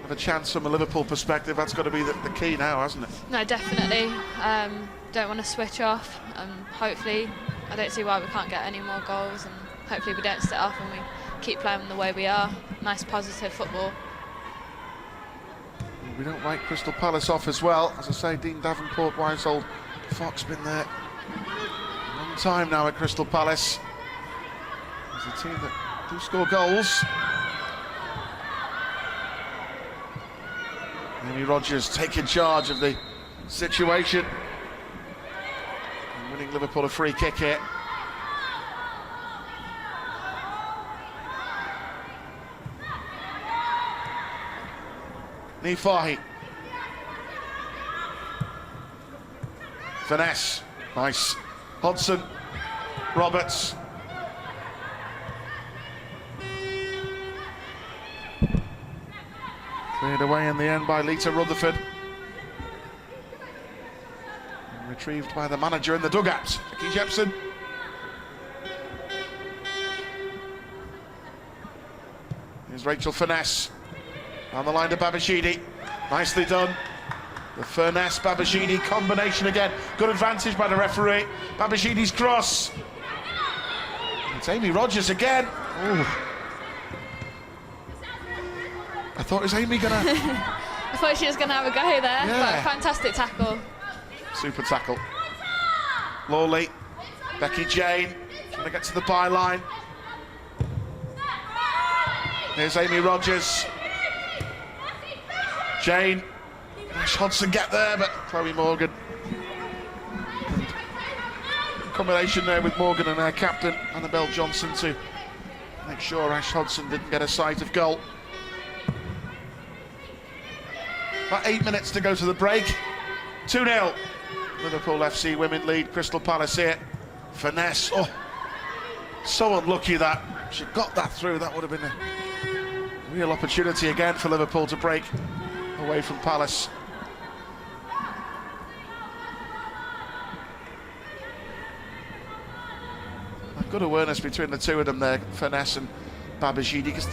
have a chance from a Liverpool perspective. That's got to be the key now, hasn't it? No, definitely. Don't want to switch off. Hopefully, I don't see why we can't get any more goals, and hopefully we don't sit off and we keep playing the way we are. Nice, positive football. We don't write Crystal Palace off as well. As I say, Dean Davenport, Wiseold, Fox been there a long time now at Crystal Palace. There's a team that do score goals. Amy Rodgers taking charge of the situation and winning Liverpool a free kick here. Nifahi. Finesse. Nice. Hodgson. Roberts. Cleared away in the end by Lita Rutherford. And retrieved by the manager in the dugout, Vicky Jepson. Here's Rachel Finesse. On the line to Babashidi. Nicely done. The Furness-Babashidi combination again. Good advantage by the referee. Babashidi's cross. It's Amy Rodgers again. Ooh. I thought, is Amy gonna... I thought she was going to have a go there, Yeah. but fantastic tackle. Super tackle. Lawley. Becky Jane. Trying to get to the byline. Here's Amy Rodgers. Jane. Ash Hodgson get there, but Chloe Morgan. Combination there with Morgan and her captain, Annabelle Johnson, to make sure Ash Hodgson didn't get a sight of goal. About 8 minutes to go to the break. 2-0. Liverpool FC women lead Crystal Palace here. Finesse. Oh, so unlucky that she got that through. That would have been a real opportunity again for Liverpool to break away from Palace. A good awareness between the two of them there, Finesse and Babashidi, because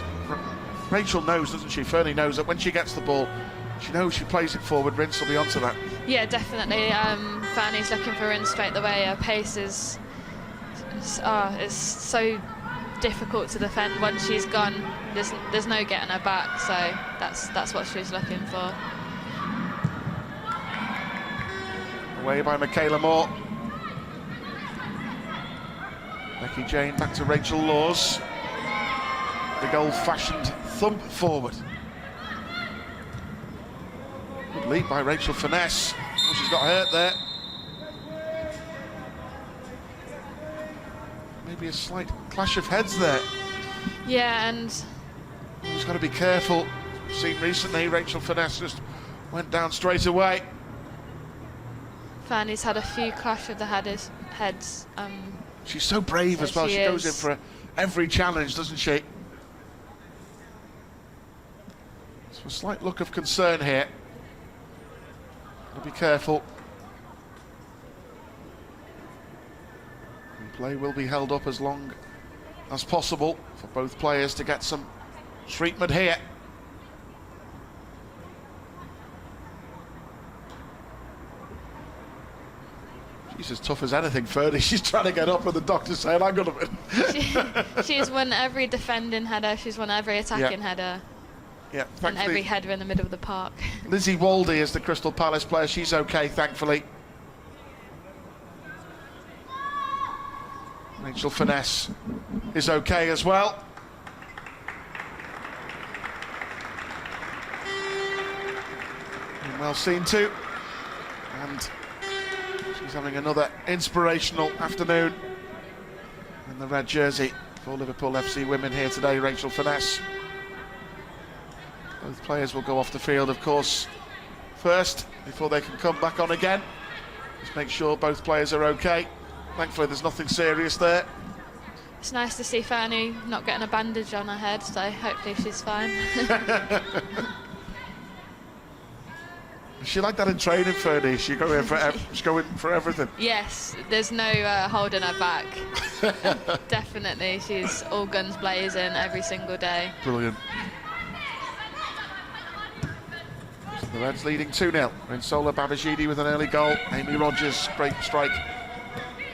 Rachel knows, doesn't she? Fernie knows that when she gets the ball, she knows she plays it forward. Rince will be onto that. Yeah, definitely. Fanny's looking for in straight away. Her pace is so difficult to defend. Once she's gone, there's no getting her back. So that's what she's looking for. Away by Michaela Moore. Becky Jane back to Rachel Laws. Big old-fashioned thump forward. Good lead by Rachel Finesse. Oh, she's got hurt there. Maybe a slight clash of heads there. Yeah, and She's got to be careful. We've seen recently Rachel Finesse just went down straight away. Fanny's had a few clash of the heads. She's so brave as well. She goes in for every challenge, doesn't she? So a slight look of concern here. Be careful. And play will be held up as long as possible for both players to get some treatment here. She's as tough as anything, Fernie. She's trying to get up and the doctor's saying, hang on a minute. She's won every defending header, she's won every attacking header. Yeah, And every header in the middle of the park. Lizzie Waldy is the Crystal Palace player. She's okay, thankfully. Rachel Finesse is okay as well. And well seen too. And she's having another inspirational afternoon in the red jersey for Liverpool FC women here today, Rachel Finesse. Both players will go off the field, of course, first, before they can come back on again. Just make sure both players are okay. Thankfully, there's nothing serious there. It's nice to see Fanny not getting a bandage on her head, so hopefully she's fine. Is she like that in training, Fernie? She's going for everything. Yes, there's no holding her back. Definitely, she's all guns blazing every single day. Brilliant. The Reds leading 2-0. Rinsola Babajide with an early goal. Amy Rogers, great strike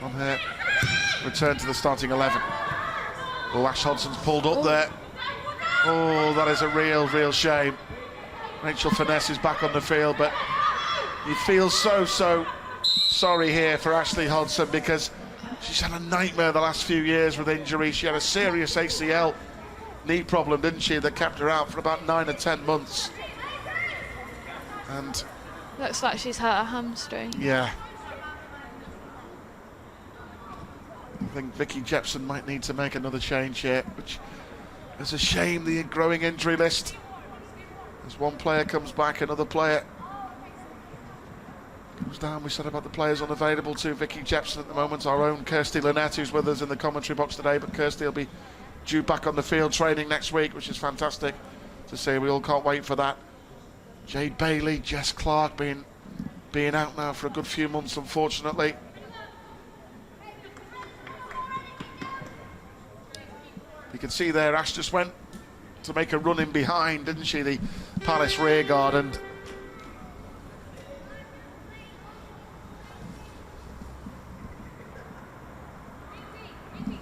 on her return to the starting 11. Oh, Ash Hodson's pulled up there. Oh, that is a real shame. Rachel Finesse is back on the field, but you feel so sorry here for Ashley Hodson, because she's had a nightmare the last few years with injury. She had a serious ACL knee problem, didn't she, that kept her out for about 9 or 10 months. And looks like she's hurt her hamstring. yeah. I think Vicky Jepson might need to make another change here, which is a shame, the growing injury list. As one player comes back, another player comes down. We said about the players unavailable to Vicky Jepson at the moment. Our own Kirsty Lynette, who's with us in the commentary box today, but Kirsty will be due back on the field training next week, which is fantastic to see. We all can't wait for that. Jade Bailey, Jess Clark being out now for a good few months, unfortunately. You can see there, Ash just went to make a run in behind, didn't she, the Palace rearguard, and you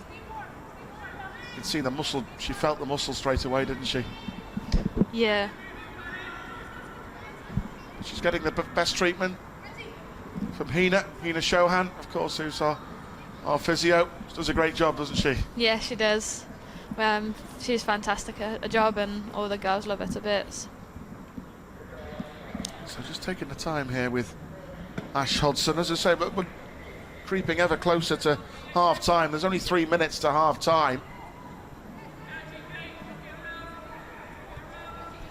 can see the muscle. She felt the muscle straight away, didn't she? Yeah. She's getting the best treatment from Hina Shohan, of course, who's our physio. She does a great job, doesn't she? Yeah, she does. She's fantastic at a job, and all the girls love her to bits. So just taking the time here with Ash Hodson. As I say, but we're creeping ever closer to half-time. There's only 3 minutes to half-time.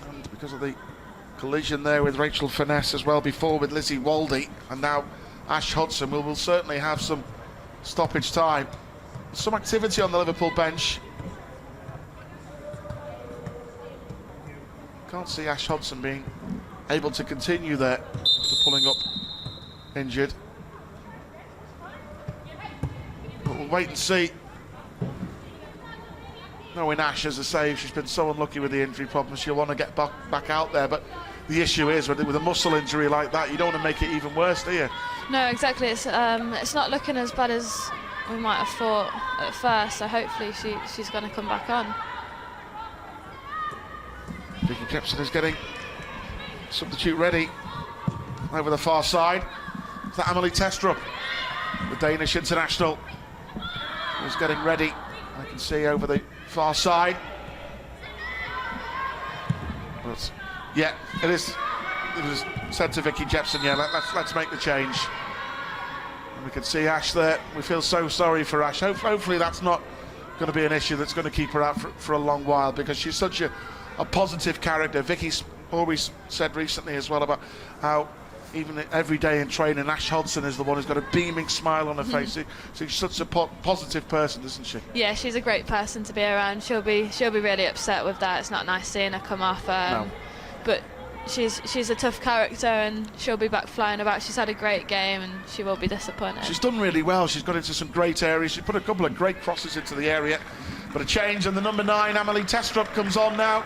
And because of the collision there with Rachel Finesse as well before with Lizzie Waldy, and now Ash Hodson, we'll certainly have some stoppage time. Some activity on the Liverpool bench. Can't see Ash Hodson being able to continue there after pulling up injured. But we'll wait and see. Knowing Ash, as I say, she's been so unlucky with the injury problems, she'll want to get back out there. But the issue is, with a muscle injury like that, you don't want to make it even worse, do you? No, exactly. It's not looking as bad as we might have thought at first, so hopefully she's going to come back on. Vicky Jepson is getting substitute ready over the far side. It's that Amelie Testrup, the Danish international, who's getting ready. I can see over the far side. But yeah, it was said to Vicky Jepson, yeah, let's make the change. And we can see Ash there. We feel so sorry for Ash. Hopefully that's not going to be an issue that's going to keep her out for a long while, because she's such a positive character. Vicky's always said recently as well about how even every day in training, Ash Hodson is the one who's got a beaming smile on her face. So she's such a positive person, isn't she? Yeah, she's a great person to be around. She'll be really upset with that. It's not nice seeing her come off. No. But she's a tough character, and she'll be back flying about. She's had a great game, and she will be disappointed. She's done really well. She's got into some great areas. She put a couple of great crosses into the area. But a change, and the number 9, Amelie Testrup, comes on now.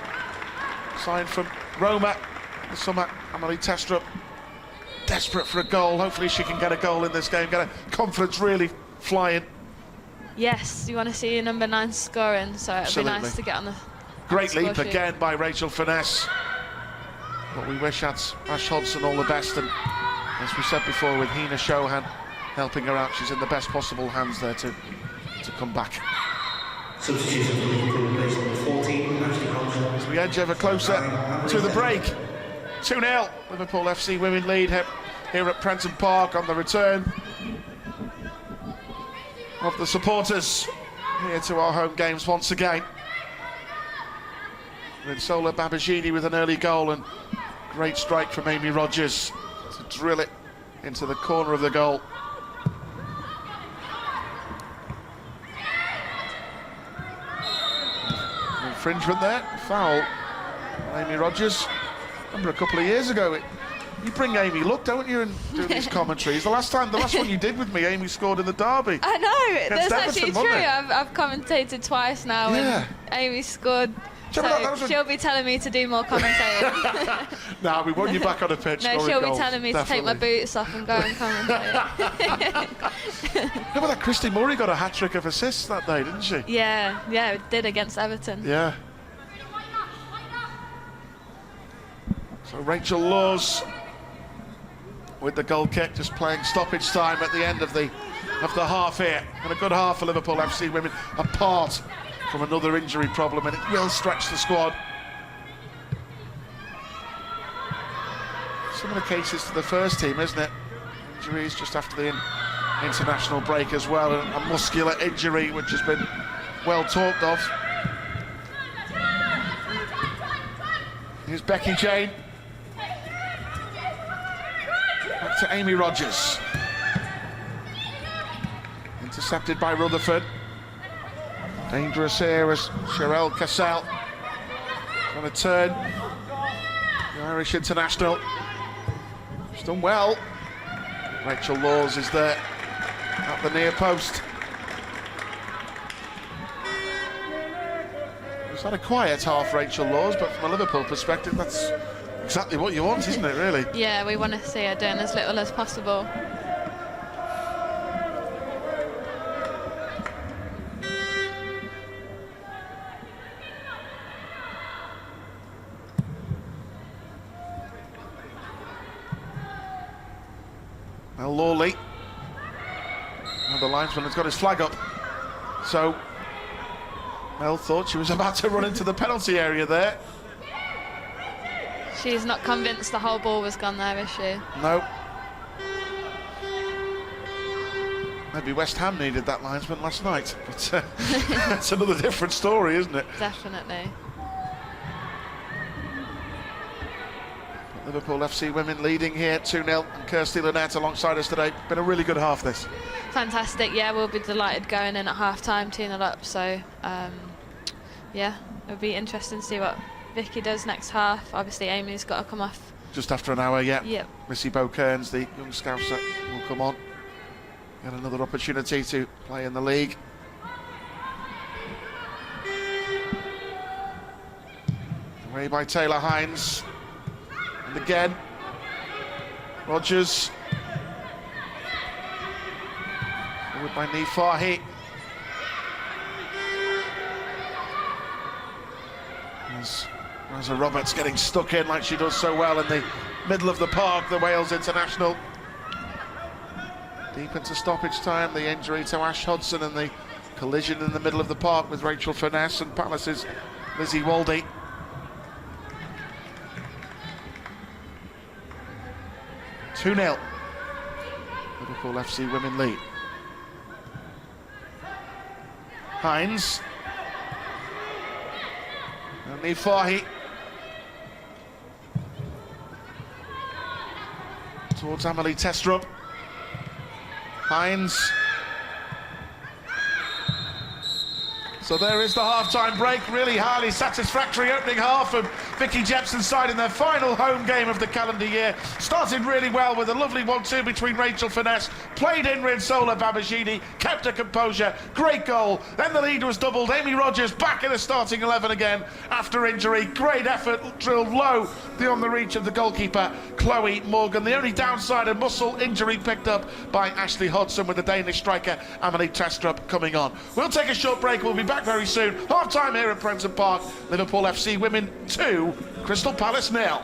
Signed from Roma this summer. Amelie Testrup, desperate for a goal. Hopefully she can get a goal in this game, get her confidence really flying. Yes, you want to see your number 9 scoring, so it'd be nice to get on the great leap sheet. Again by Rachel Finesse. But we wish Ash Hodson all the best, and as we said before, with Hina Shohan helping her out, she's in the best possible hands there to come back. Substitution for Liverpool, based on the 14, Ashley Hodson. As we edge ever closer to the break. 2-0, Liverpool FC women lead here at Prenton Park on the return of the supporters here to our home games once again. Rinsola Babajide with an early goal, and great strike from Amy Rogers to drill it into the corner of the goal. Infringement there, foul. Amy Rogers. Remember a couple of years ago, you bring Amy luck, don't you, and do these commentaries. The last one you did with me, Amy scored in the derby. I know, that's Everton, actually true. I've commentated twice now, and Amy scored She'll be telling me to do more commentating. No, we want you back on the pitch. No, scoring she'll goals, be telling me definitely. to take my boots off and go and commentate. Remember that Christy Murray got a hat-trick of assists that day, didn't she? Yeah, it did against Everton. Yeah. So Rachel Laws with the goal kick, just playing stoppage time at the end of the half here. And a good half for Liverpool FC women, apart from another injury problem, and it will stretch the squad. Similar cases to the first team, isn't it? Injuries just after the international break as well, and a muscular injury which has been well talked of. Here's Becky Jane. Back to Amy Rogers. Intercepted by Rutherford. Dangerous here as Sherelle Cassell on a turn. The Irish international. She's done well. Rachel Laws is there at the near post. It's had a quiet half, Rachel Laws, but from a Liverpool perspective, that's exactly what you want, isn't it, really? Yeah, we want to see her doing as little as possible. Mel Lawley. Well, the linesman has got his flag up. So Mel thought she was about to run into the penalty area there. She's not convinced the whole ball was gone there, is she? No. Maybe West Ham needed that linesman last night, but that's another different story, isn't it? Definitely. Liverpool FC women leading here 2-0, and Kirsty Lynette alongside us today. Been a really good half this. Fantastic, yeah, we'll be delighted going in at half-time, 2-0 up, so yeah, it'll be interesting to see what Vicky does next half. Obviously Amy's got to come off. Just after an hour, yeah. Yep. Missy Bow-Kearns, the young Scouser, will come on. Get another opportunity to play in the league. Away by Taylor Hines. And again, Rogers. Forward by Niamh Fahey. Rosa Roberts getting stuck in like she does so well in the middle of the park, the Wales international. Deep into stoppage time, the injury to Ash Hudson and the collision in the middle of the park with Rachel Furness and Palace's Lizzie Waldy. (2-0). Liverpool FC women lead. Hines. And Niamh Fahey. Towards Amelie Testrup. Hines. So there is the half-time break. Really highly satisfactory opening half of Vicky Jepson's side in their final home game of the calendar year. Started really well with a lovely 1-2 between Rachel Furness. Played in Rinsola Babajide, kept her composure. Great goal. Then the lead was doubled. Amy Rogers back in the starting 11 again after injury. Great effort, drilled low beyond the reach of the goalkeeper, Chloe Morgan. The only downside, a muscle injury picked up by Ashley Hodson, with the Danish striker Amelie Testrup coming on. We'll take a short break. We'll be back very soon. Half time here at Prenton Park. Liverpool FC women 2, Crystal Palace 0.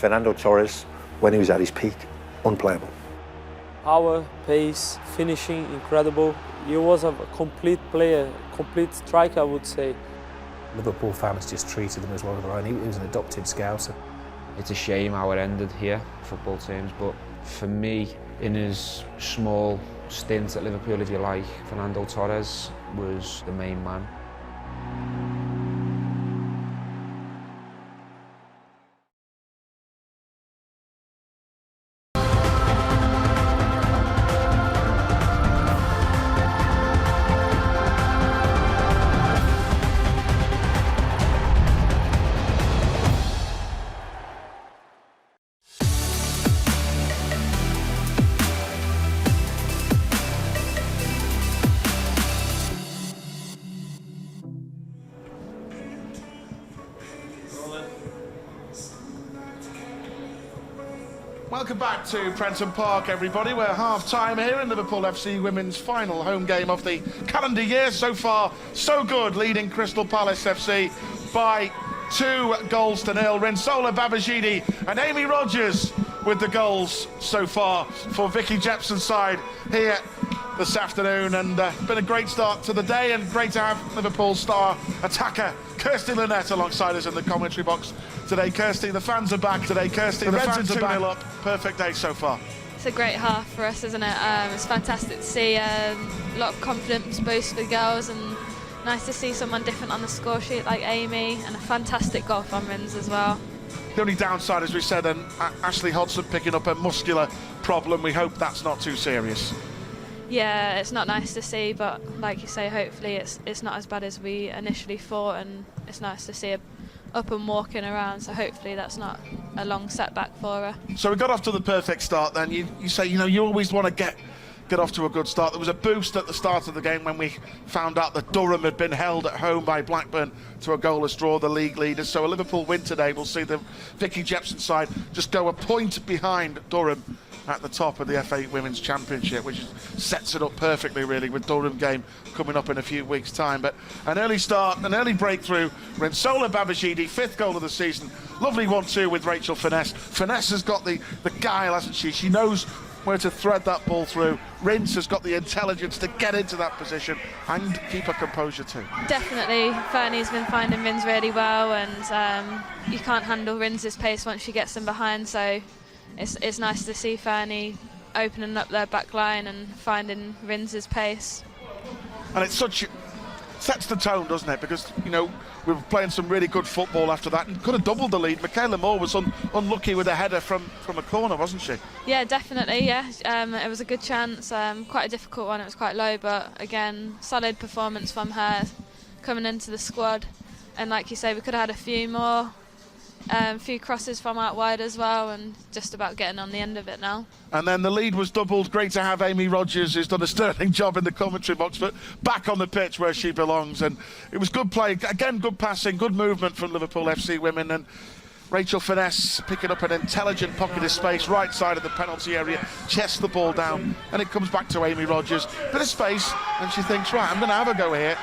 Fernando Torres, when he was at his peak, unplayable. Power, pace, finishing, incredible. He was a complete player, complete striker, I would say. Liverpool fans just treated him as one of their own. He was an adopted Scouser. It's a shame how it ended here, football terms, but for me, in his small stint at Liverpool, if you like, Fernando Torres was the main man. Welcome back to Prenton Park, everybody. We're half-time here in Liverpool FC women's final home game of the calendar year. So far, so good, leading Crystal Palace FC by 2 goals to nil. Rinsola Babajide and Amy Rogers with the goals so far for Vicky Jepson's side here this afternoon, and been a great start to the day, and great to have Liverpool star attacker Kirsty Lynette alongside us in the commentary box today. Kirsty, the fans are back today. Kirsty, the fans are 2-0 up. Perfect day so far. It's a great half for us, isn't it? It's fantastic to see a lot of confidence boost for the girls, and nice to see someone different on the score sheet like Amy, and a fantastic goal from Rins as well. The only downside, as we said, and Ashley Hodson picking up a muscular problem. We hope that's not too serious. Yeah, it's not nice to see, but like you say, hopefully it's not as bad as we initially thought, and it's nice to see her up and walking around, so hopefully that's not a long setback for her. So we got off to the perfect start then. You say, you always want to get off to a good start. There was a boost at the start of the game when we found out that Durham had been held at home by Blackburn to a goalless draw, the league leaders. So a Liverpool win today will see the Vicky Jepson side just go a point behind Durham at the top of the F8 Women's Championship, which sets it up perfectly, really, with Durham game coming up in a few weeks' time. But an early start, an early breakthrough. Rinsola Babajide, 5th goal of the season. Lovely 1-2 with Rachel Finesse. Finesse has got the guile, hasn't she? She knows where to thread that ball through. Rins has got the intelligence to get into that position and keep her composure too. Definitely, Fernie's been finding Rins really well, and you can't handle Rins's pace once she gets them behind, so it's nice to see Fernie opening up their back line and finding Rins's pace. And it's sets the tone, doesn't it? Because, we were playing some really good football after that and could have doubled the lead. Michaela Moore was unlucky with a header from a corner, wasn't she? Yeah, definitely, yeah. It was a good chance, quite a difficult one, it was quite low, but again, solid performance from her coming into the squad. And like you say, we could have had a few more. Few crosses from out wide as well, and just about getting on the end of it now. And then the lead was doubled. Great to have Amy Rogers, who's done a sterling job in the commentary box, but back on the pitch where she belongs. And it was good play, again, good passing, good movement from Liverpool FC women, and Rachel Finesse picking up an intelligent pocket of space right side of the penalty area, chests the ball down, and it comes back to Amy Rogers. Bit of space, and she thinks, right, I'm going to have a go here.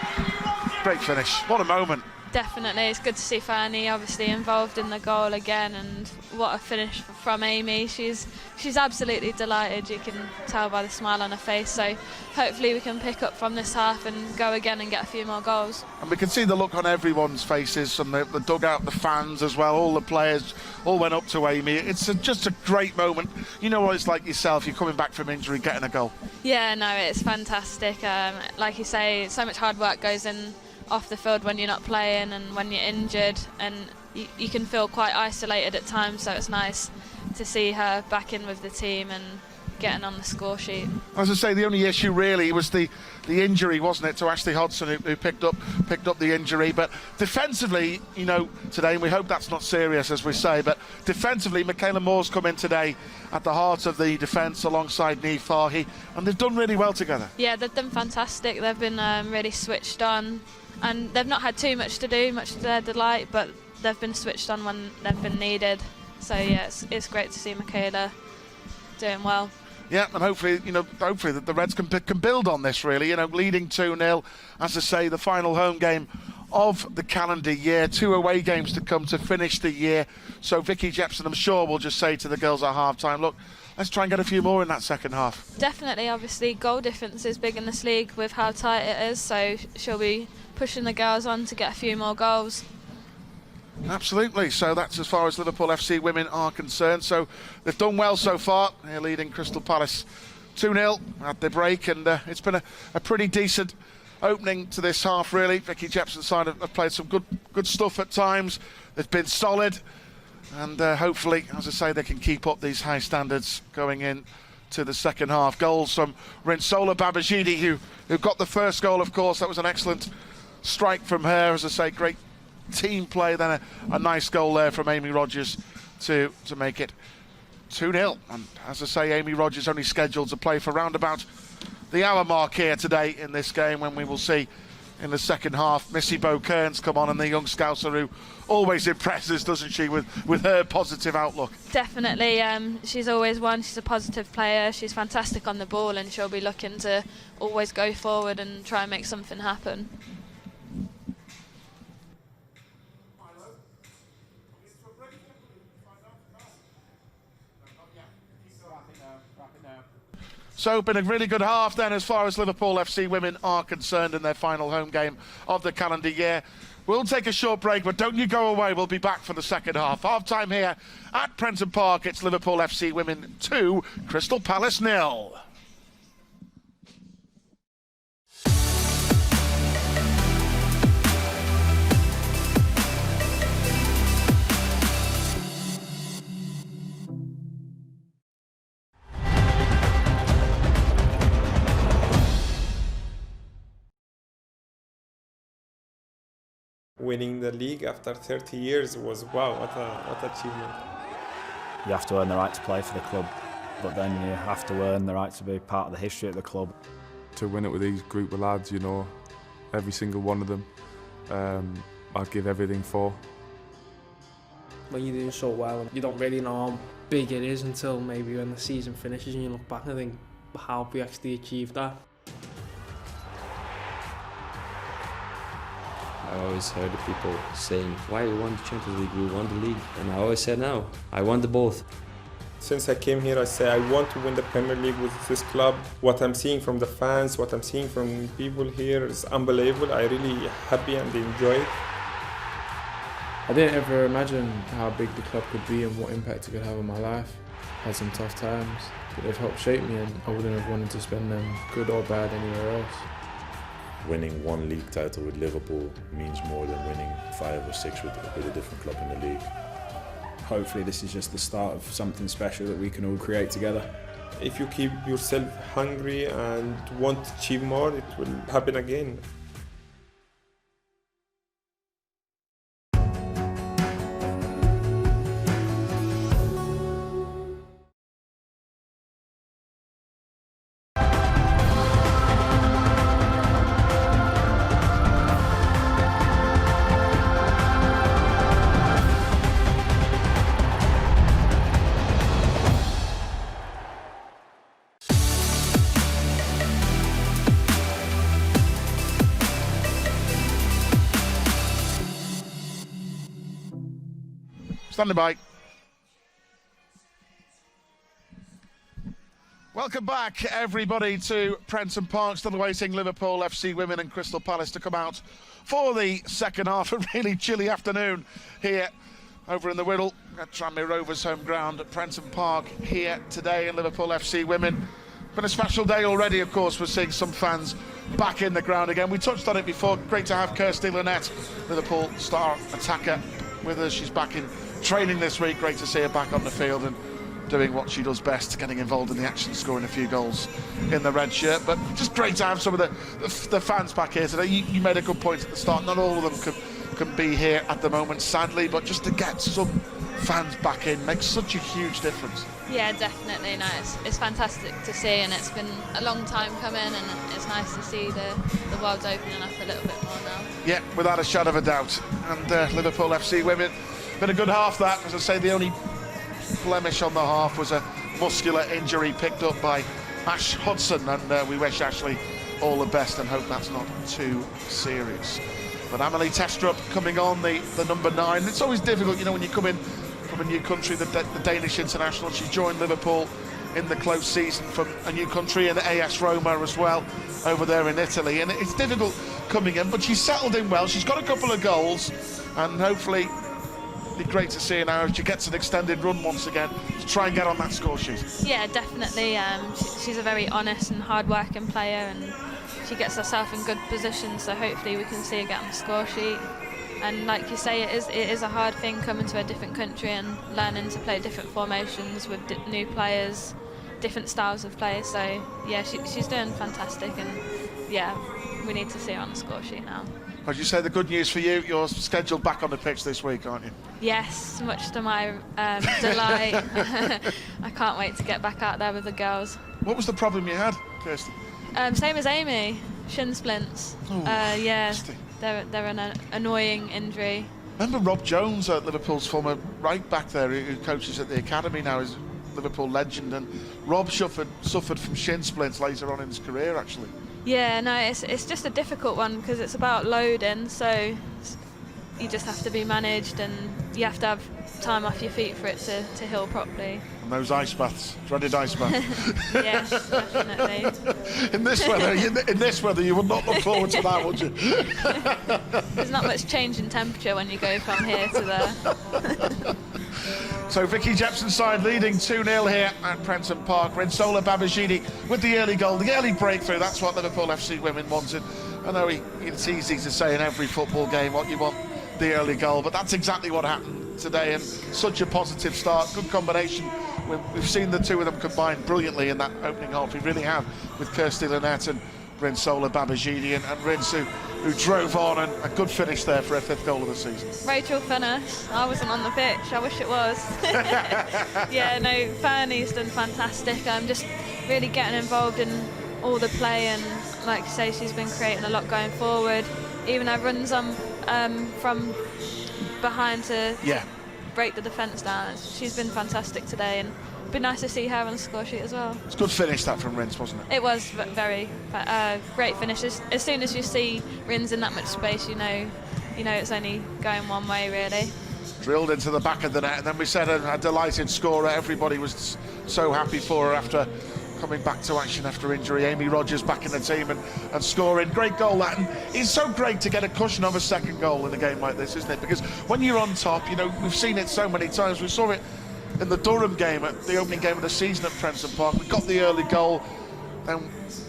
Great finish. What a moment. Definitely, it's good to see Fernie obviously involved in the goal again, and what a finish from Amy. She's absolutely delighted, you can tell by the smile on her face, so hopefully we can pick up from this half and go again and get a few more goals. And we can see the look on everyone's faces, and the dugout, the fans as well, all the players all went up to Amy. It's just a great moment. You know what it's like yourself, you're coming back from injury, getting a goal. Yeah, no, it's fantastic. Like you say, so much hard work goes in off the field when you're not playing and when you're injured, and you can feel quite isolated at times, so it's nice to see her back in with the team and getting on the score sheet. As I say, the only issue really was the injury, wasn't it, to Ashley Hodson, who picked up the injury. But defensively, today, and we hope that's not serious, as we say, but defensively, Michaela Moore's come in today at the heart of the defence alongside Niamh Fahey, and they've done really well together. Yeah, they've done fantastic. They've been really switched on, and they've not had too much to do, much to their delight, but they've been switched on when they've been needed. So yeah, it's great to see Michaela doing well. Yeah, and hopefully that the Reds can build on this, really. Leading 2-0, as I say, the final home game of the calendar year. 2 away games to come to finish the year. So Vicky Jepson, I'm sure, will just say to the girls at half-time, look, let's try and get a few more in that second half. Definitely, obviously, goal difference is big in this league with how tight it is, so she'll be pushing the girls on to get a few more goals. Absolutely, so that's as far as Liverpool FC women are concerned. So they've done well so far. They're leading Crystal Palace 2-0 at the break, and it's been a pretty decent opening to this half, really. Vicky Jepson's side have played some good stuff at times. They've been solid, and hopefully, as I say, they can keep up these high standards going in to the second half. Goals from Rinsola Babajidi, who got the first goal, of course. That was an excellent strike from her. As I say, great team play, then a nice goal there from Amy Rogers to make it 2-0. And as I say, Amy Rogers only scheduled to play for round about the hour mark here today in this game, when we will see in the second half Missy Bow-Kearns come on, and the young Scouser who always impresses, doesn't she, with her positive outlook. Definitely, she's always one. She's a positive player, she's fantastic on the ball, and she'll be looking to always go forward and try and make something happen. So, been a really good half then as far as Liverpool FC women are concerned in their final home game of the calendar year. We'll take a short break, but don't you go away. We'll be back for the second half. Half-time here at Prenton Park. It's Liverpool FC women 2, Crystal Palace 0. Winning the league after 30 years was, wow, what achievement. You have to earn the right to play for the club, but then you have to earn the right to be part of the history of the club. To win it with these group of lads, you know, every single one of them, I'd give everything for. When you're doing so well, you don't really know how big it is until maybe when the season finishes and you look back and think, how have we actually achieved that? I always heard the people saying, why you won the Champions League, we won the league. And I always said, no, I won the both. Since I came here, I say I want to win the Premier League with this club. What I'm seeing from the fans, what I'm seeing from people here is unbelievable. I'm really happy and enjoy it. I didn't ever imagine how big the club could be and what impact it could have on my life. I had some tough times, but they've helped shape me, and I wouldn't have wanted to spend them, good or bad, anywhere else. Winning one league title with Liverpool means more than winning 5 or 6 with a different club in the league. Hopefully this is just the start of something special that we can all create together. If you keep yourself hungry and want to achieve more, it will happen again. Standing by. Welcome back, everybody, to Prenton Park. Still awaiting Liverpool FC women and Crystal Palace to come out for the second half. A really chilly afternoon here over in the Whittle at Tranmere Rovers' home ground at Prenton Park here today. And Liverpool FC women, been a special day already, of course. We're seeing some fans back in the ground again. We touched on it before. Great to have Kirsty Lynette, Liverpool star attacker, with us. She's back in training this week. Great to see her back on the field and doing what she does best, getting involved in the action, scoring a few goals in the red shirt. But just great to have some of the fans back here today. You made a good point at the start. Not all of them can be here at the moment, sadly, but just to get some fans back in makes such a huge difference. Yeah, definitely. No, it's fantastic to see, and it's been a long time coming, and it's nice to see the world's opening up a little bit more now. Yeah, without a shadow of a doubt. And Liverpool FC women, been a good half that. As I say, the only blemish on the half was a muscular injury picked up by Ash Hudson, and we wish Ashley all the best and hope that's not too serious. But Amelie Testrup coming on, the number 9. It's always difficult, you know, when you come in from a new country, the Danish international. She joined Liverpool in the close season from a new country, and AS Roma as well over there in Italy. And it's difficult coming in, but she's settled in well. She's got a couple of goals, and hopefully it'd be great to see her now if she gets an extended run once again to try and get on that score sheet. Yeah, definitely. She's a very honest and hard-working player, and she gets herself in good position, so hopefully we can see her get on the score sheet. And like you say, it is a hard thing coming to a different country and learning to play different formations with new players, different styles of play. So yeah, she's doing fantastic, and yeah, we need to see her on the score sheet now. As you say, the good news for you, you're scheduled back on the pitch this week, aren't you? Yes, much to my delight. I can't wait to get back out there with the girls. What was the problem you had, Kirsty? Same as Amy, shin splints. Oh, yeah, they're an annoying injury. Remember Rob Jones, Liverpool's former right back there, who coaches at the academy now, is a Liverpool legend, and Rob suffered from shin splints later on in his career, actually. Yeah, no, it's just a difficult one because it's about loading, so you just have to be managed, and you have to have time off your feet for it to heal properly. And those ice baths, dreaded ice baths. Yes, definitely. In this weather, you would not look forward to that, would you? There's not much change in temperature when you go from here to there. So Vicky Jepson's side leading 2-0 here at Prenton Park. Rinsola Babajide with the early goal, the early breakthrough. That's what Liverpool FC women wanted. I know it's easy to say in every football game what you want, the early goal, but that's exactly what happened today, and such a positive start, good combination. We've seen the two of them combine brilliantly in that opening half. We really have, with Kirsty Lynette and Rinsola Babajide, and Rins who drove on, and a good finish there for her 5th goal of the season. Rachel finish. I wasn't on the pitch. I wish it was. Yeah, no, Fernie's done fantastic. I'm just really getting involved in all the play, and like you say, she's been creating a lot going forward. Even her runs on from behind to break the defence down. She's been fantastic today, and it'd be nice to see her on the score sheet as well. It's a good finish that from Rins, wasn't it? It was very great finish. As soon as you see Rins in that much space, you know it's only going one way really. Drilled into the back of the net, and then we said a delighted scorer. Everybody was so happy for her after coming back to action after injury. Amy Rogers back in the team and scoring. Great goal that, and it's so great to get a cushion of a second goal in a game like this, isn't it? Because when you're on top, you know, we've seen it so many times. We saw it in the Durham game, at the opening game of the season at Prenton Park. We got the early goal, then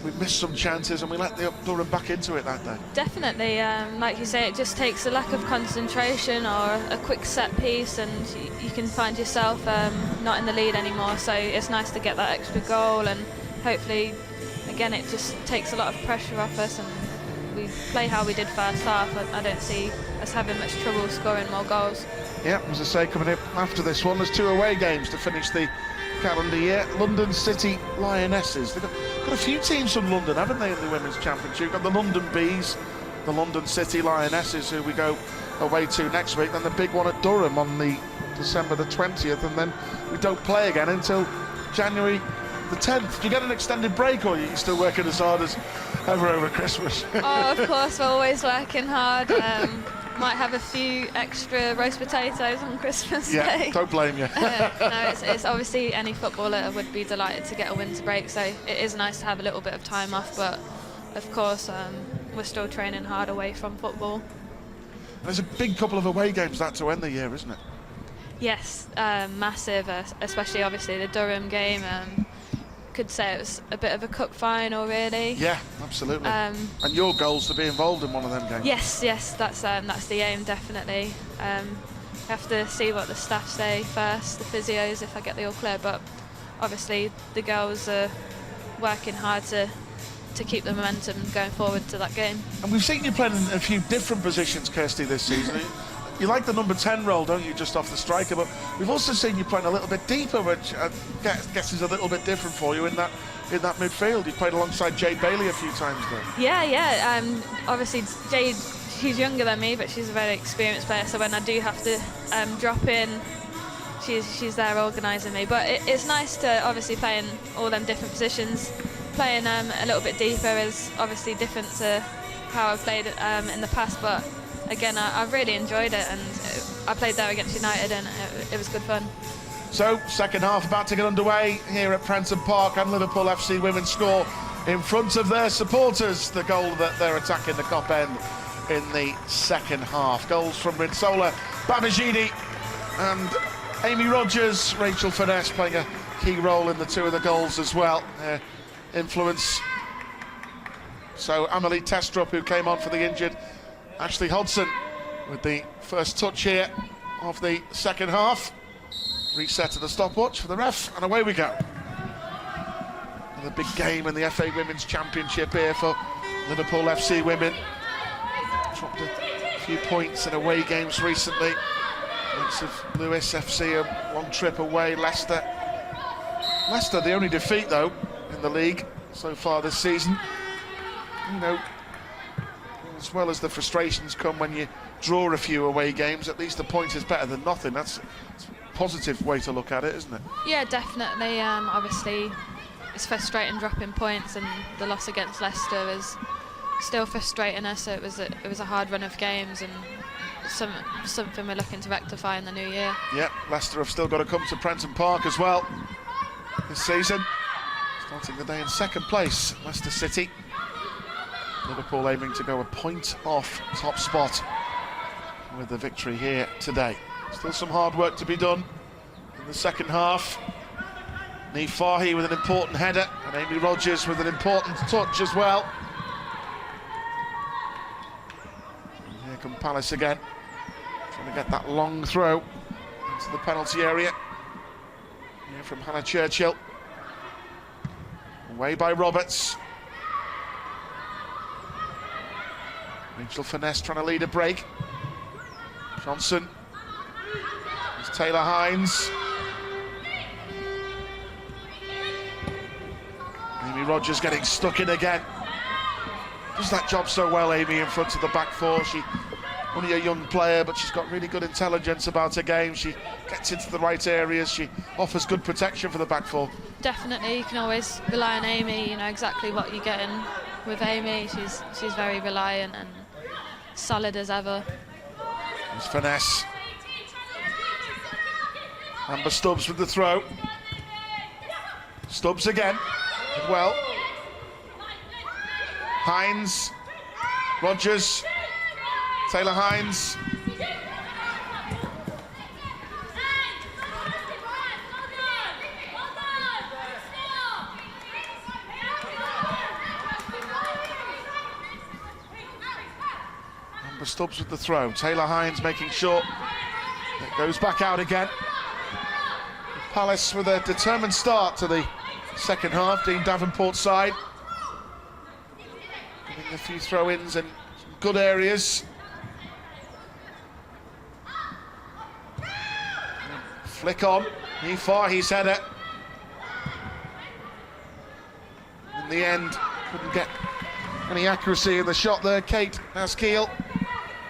we missed some chances, and we let the Durham back into it that day. Definitely, like you say, it just takes a lack of concentration or a quick set piece, and you can find yourself not in the lead anymore. So it's nice to get that extra goal, and hopefully, again, it just takes a lot of pressure off us, and we play how we did first half. I don't see us having much trouble scoring more goals. Yeah, as I say, coming up after this one, there's 2 away games to finish the calendar year. London City Lionesses. They've got a few teams from London, haven't they, in the Women's Championship? You've got the London Bees, the London City Lionesses, who we go away to next week, then the big one at Durham on the December the 20th, and then we don't play again until January the 10th. Do you get an extended break, or are you still working as hard as ever over Christmas? Oh, of course, we're always working hard. Might have a few extra roast potatoes on Christmas Day. Yeah, don't blame you. No, it's obviously any footballer would be delighted to get a winter break, so it is nice to have a little bit of time off, but of course we're still training hard away from football. There's a big couple of away games that to end the year, isn't it? Yes, massive, especially obviously the Durham game. Could say it was a bit of a cup final, really. Yeah, absolutely. And your goal's to be involved in one of them games. Yes, that's the aim, definitely. Have to see what the staff say first, the physios, if I get the all clear. But obviously, the girls are working hard to keep the momentum going forward to that game. And we've seen you playing in a few different positions, Kirsty, this season. You like the number 10 role, don't you, just off the striker, but we've also seen you playing a little bit deeper, which I guess is a little bit different for you in that midfield. You played alongside Jade Bailey a few times there. Yeah. Obviously, Jade, she's younger than me, but she's a very experienced player, so when I do have to drop in, she's there organising me. But it's nice to obviously play in all them different positions. Playing a little bit deeper is obviously different to how I've played in the past, but again, I really enjoyed it, and I played there against United, and it was good fun. So, second half about to get underway here at Prenton Park, and Liverpool FC women score in front of their supporters, the goal that they're attacking the Kop end in the second half. Goals from Rinsola Babajide and Amy Rogers. Rachel Finesse playing a key role in the two of the goals as well. Influence. So Amelie Testrup, who came on for the injured Ashley Hodson, with the first touch here of the second half. Reset to the stopwatch for the ref, and away we go. Another big game in the FA Women's Championship here for Liverpool FC women. Dropped a few points in away games recently. Lots of Lewis FC, one trip away. Leicester, the only defeat though in the league so far this season. You know, as well as the frustrations come when you draw a few away games, at least a point is better than nothing. That's a positive way to look at it, isn't it? Yeah, definitely. Obviously, it's frustrating dropping points, and the loss against Leicester is still frustrating us. So it was a hard run of games, and something we're looking to rectify in the new year. Yeah, Leicester have still got to come to Prenton Park as well this season. Starting the day in second place, Leicester City. Liverpool aiming to go a point off top spot with the victory here today. Still some hard work to be done in the second half. Niamh Fahy with an important header, and Amy Rogers with an important touch as well. And here come Palace again, trying to get that long throw into the penalty area. Here from Hannah Churchill. Away by Roberts. Rachel Finesse trying to lead a break. Johnson. There's Taylor Hines. Amy Rogers getting stuck in again. Does that job so well, Amy, in front of the back four. She only a young player, but she's got really good intelligence about her game. She gets into the right areas. She offers good protection for the back four. Definitely, you can always rely on Amy. You know exactly what you're getting with Amy. She's very reliant and solid as ever. There's Finesse. Amber Stubbs with the throw. Stubbs again. Well. Hines. Rogers. Taylor Hines. Amber Stubbs with the throw. Taylor Hines making sure it goes back out again. Palace with a determined start to the second half. Dean Davenport's side getting a few throw-ins in some good areas. Flick on. Niamh Fahy's header. In the end, couldn't get any accuracy in the shot there. Kate Askeel.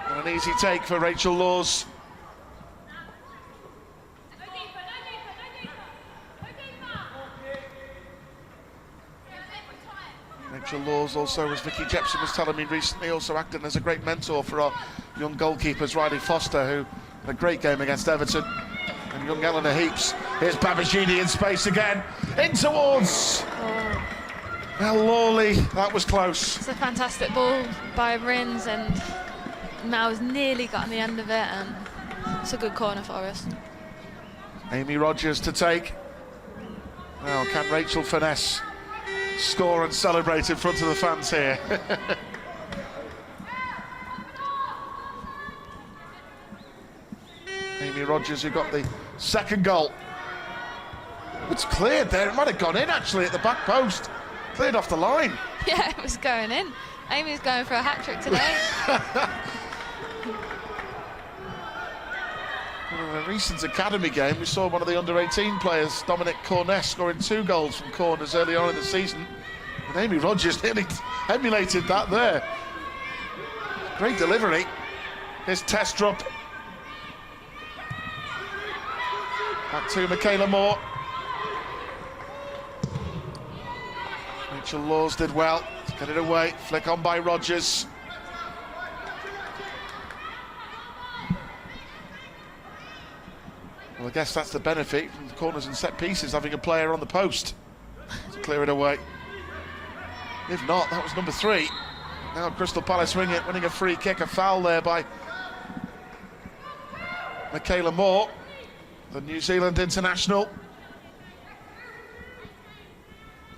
And an easy take for Rachel Laws. Rachel Laws also, as Vicky Jepson was telling me recently, also acting as a great mentor for our young goalkeepers, Riley Foster, who had a great game against Everton, and young Eleanor Heaps. Here's Babajide in space again, in towards Mel Lawley. That was close. It's a fantastic ball by Rins, and Mel's nearly got on the end of it, and it's a good corner for us. Amy Rogers to take. Now, can Rachel Finesse score and celebrate in front of the fans here? Amy Rogers, who got the second goal. It's cleared there. It might have gone in actually at the back post. Cleared off the line. Yeah, it was going in. Amy's going for a hat-trick today. In a recent academy game, we saw one of the under-18 players, Dominic Corness, scoring 2 goals from corners early on in the season. And Amy Rogers nearly emulated that there. Great delivery. Here's Testrup. Back to Michaela Moore. Rachel Laws did well to get it away. Flick on by Rogers. Well, I guess that's the benefit from the corners and set pieces, having a player on the post to clear it away. If not, that was number 3. Now Crystal Palace winning a free kick, a foul there by Michaela Moore, the New Zealand international.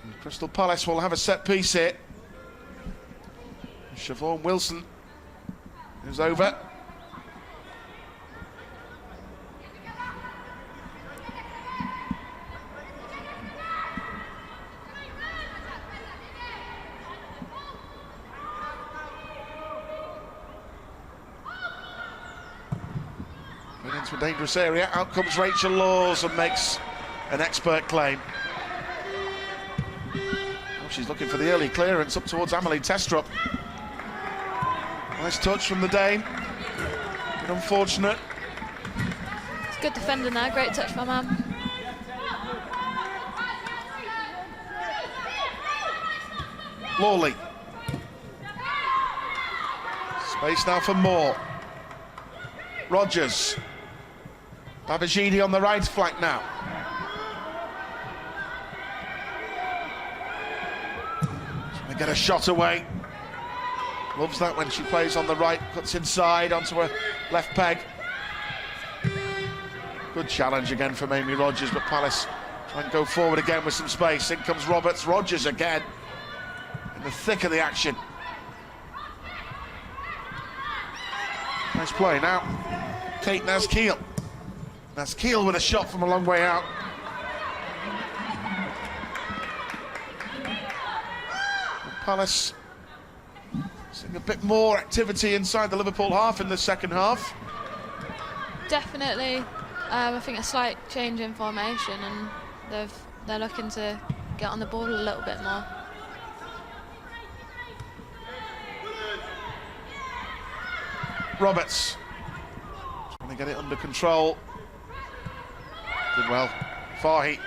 And Crystal Palace will have a set piece here. Siobhan Wilson is over. Into a dangerous area. Out comes Rachel Laws and makes an expert claim. Oh, she's looking for the early clearance up towards Amelie Testrup. Nice touch from the Dane. But unfortunate. It's a good defender now. Great touch from Am. Lawley. Space now for Moore. Rogers. Babajidi on the right flank now. Trying to get a shot away. Loves that when she plays on the right, cuts inside onto her left peg. Good challenge again from Amy Rogers, but Palace try and go forward again with some space. In comes Roberts. Rogers again in the thick of the action. Nice play now. Kate Naskeel. Naskeel with a shot from a long way out. And Palace seeing a bit more activity inside the Liverpool half in the second half. Definitely, I think a slight change in formation, and they're looking to get on the ball a little bit more. Roberts trying to get it under control. Did well. Fahy.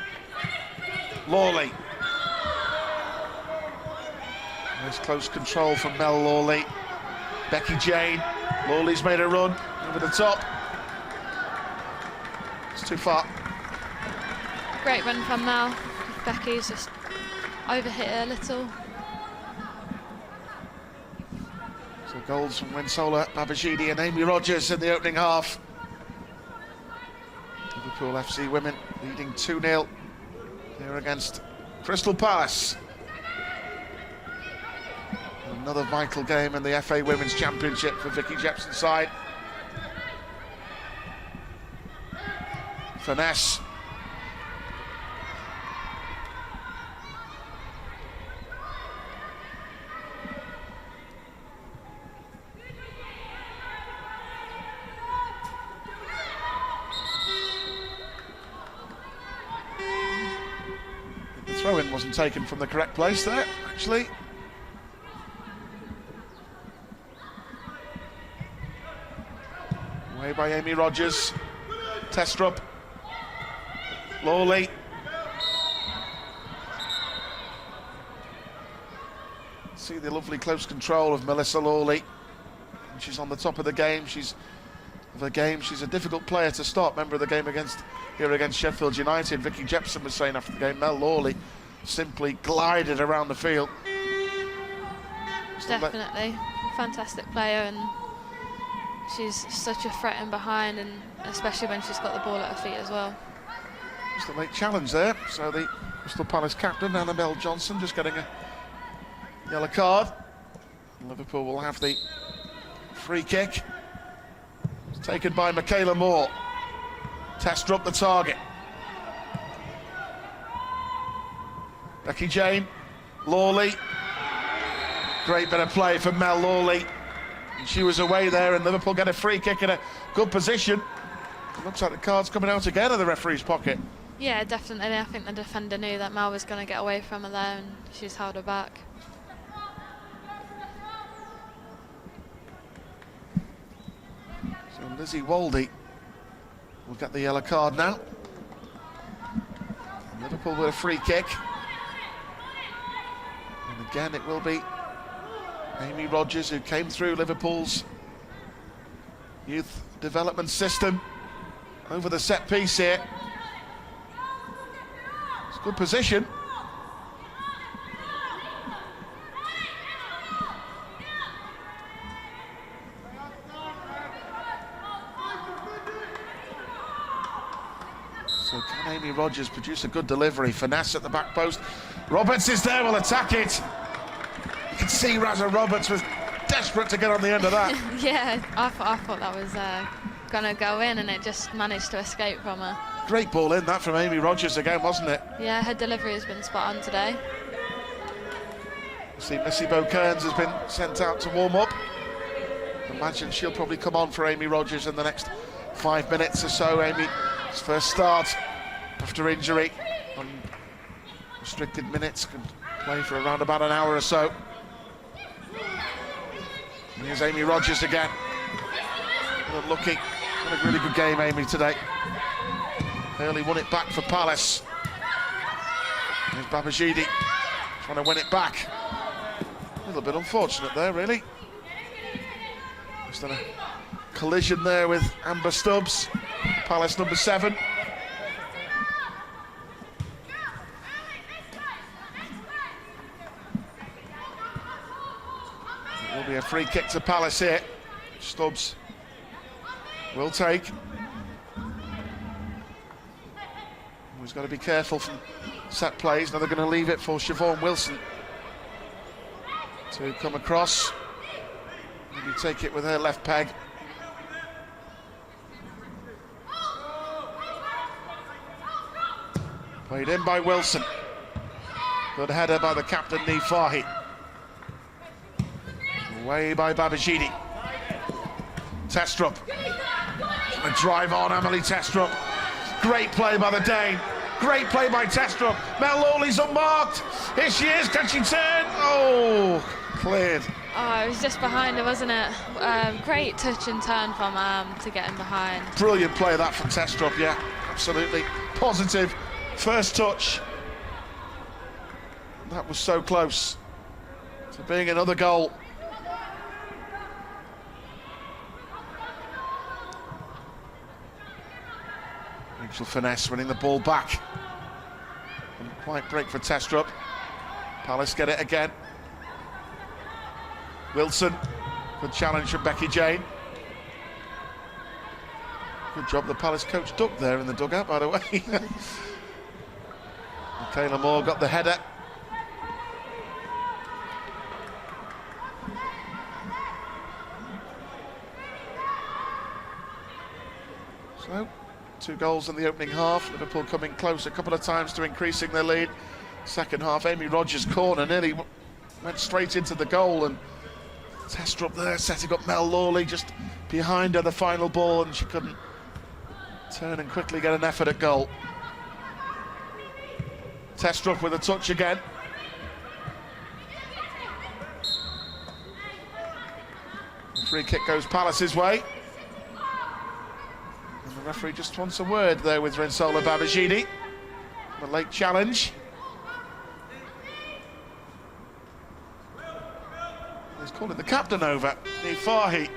Lawley. Nice close control from Mel Lawley. Becky Jane. Lawley's made a run over the top. It's too far. Great run from Mel. Becky's just overhit her a little. So goals from Winsola, Babajidi and Amy Rogers in the opening half. Liverpool FC women leading 2-0 here against Crystal Palace. Another vital game in the FA Women's Championship for Vicky Jepson's side. Finesse. The throw-in wasn't taken from the correct place there, actually. Away by Amy Rogers. Testrup. Lawley. See the lovely close control of Melissa Lawley. She's on the top of the game. She's a difficult player to stop. Member of the game against Sheffield United. Vicky Jepson was saying after the game, Mel Lawley simply glided around the field. Definitely, fantastic player, and she's such a threat in behind, and especially when she's got the ball at her feet as well. Just a late challenge there. So the Crystal Palace captain, Annabelle Johnson, just getting a yellow card. Liverpool will have the free kick. It's taken by Michaela Moore. Testrup the target. Becky Jane. Lawley. Great bit of play from Mel Lawley. She was away there, and Liverpool get a free kick in a good position. It looks like the card's coming out again of the referee's pocket. Yeah, definitely. I think the defender knew that Mel was going to get away from her there, and she's held her back. So Lizzie Waldy will get the yellow card now. And Liverpool with a free kick. And again it will be Amy Rogers, who came through Liverpool's youth development system. over the set piece here. It's a good position. So can Amy Rogers produce a good delivery? Finesse at the back post. Roberts is there, will attack it. You can see Raza Roberts was desperate to get on the end of that. Yeah, I thought that was going to go in, and it just managed to escape from her. Great ball in, that from Amy Rogers again, wasn't it? Yeah, her delivery has been spot on today. See, Missy Kearns has been sent out to warm up. Imagine she'll probably come on for Amy Rogers in the next 5 minutes or so. Amy's first start after injury on restricted minutes, can play for around about an hour or so. And here's Amy Rogers again. Unlucky. Had a really good game, Amy, today. Early won it back for Palace. Here's Babajide trying to win it back. A little bit unfortunate there, really. Just done a collision there with Amber Stubbs, Palace number 7. It will be a free kick to Palace here. Stubbs will take. He's got to be careful from set plays. Now they're going to leave it for Siobhan Wilson to come across. Maybe take it with her left peg. Played in by Wilson. Good header by the captain, Niamh Fahey. Away by Babajide. Testrup. Trying to drive on Emily Testrup. Great play by the Dane. Great play by Testrup. Mel Lawley's unmarked. Here she is. Can she turn? Oh, cleared. Oh, it was just behind her, wasn't it? Great touch and turn from to get in behind. Brilliant play that from Testrup, yeah. Absolutely positive. First touch. That was so close to being another goal. Rachel Finesse winning the ball back. Couldn't quite break for Testrup. Palace get it again. Wilson, good challenge from Becky Jane. Good job the Palace coach ducked there in the dugout, by the way. Michaela Moore got the header. So, 2 goals in the opening half. Liverpool coming close a couple of times to increasing their lead. Second half, Amy Rogers' corner nearly went straight into the goal, and Testrup there setting up Mel Lawley just behind her the final ball, and she couldn't turn and quickly get an effort at goal. Testrup with a touch again. The free kick goes Palace's way. And the referee just wants a word there with Rinsola Babajide. The late challenge. He's calling the captain over, Niamh Fahey.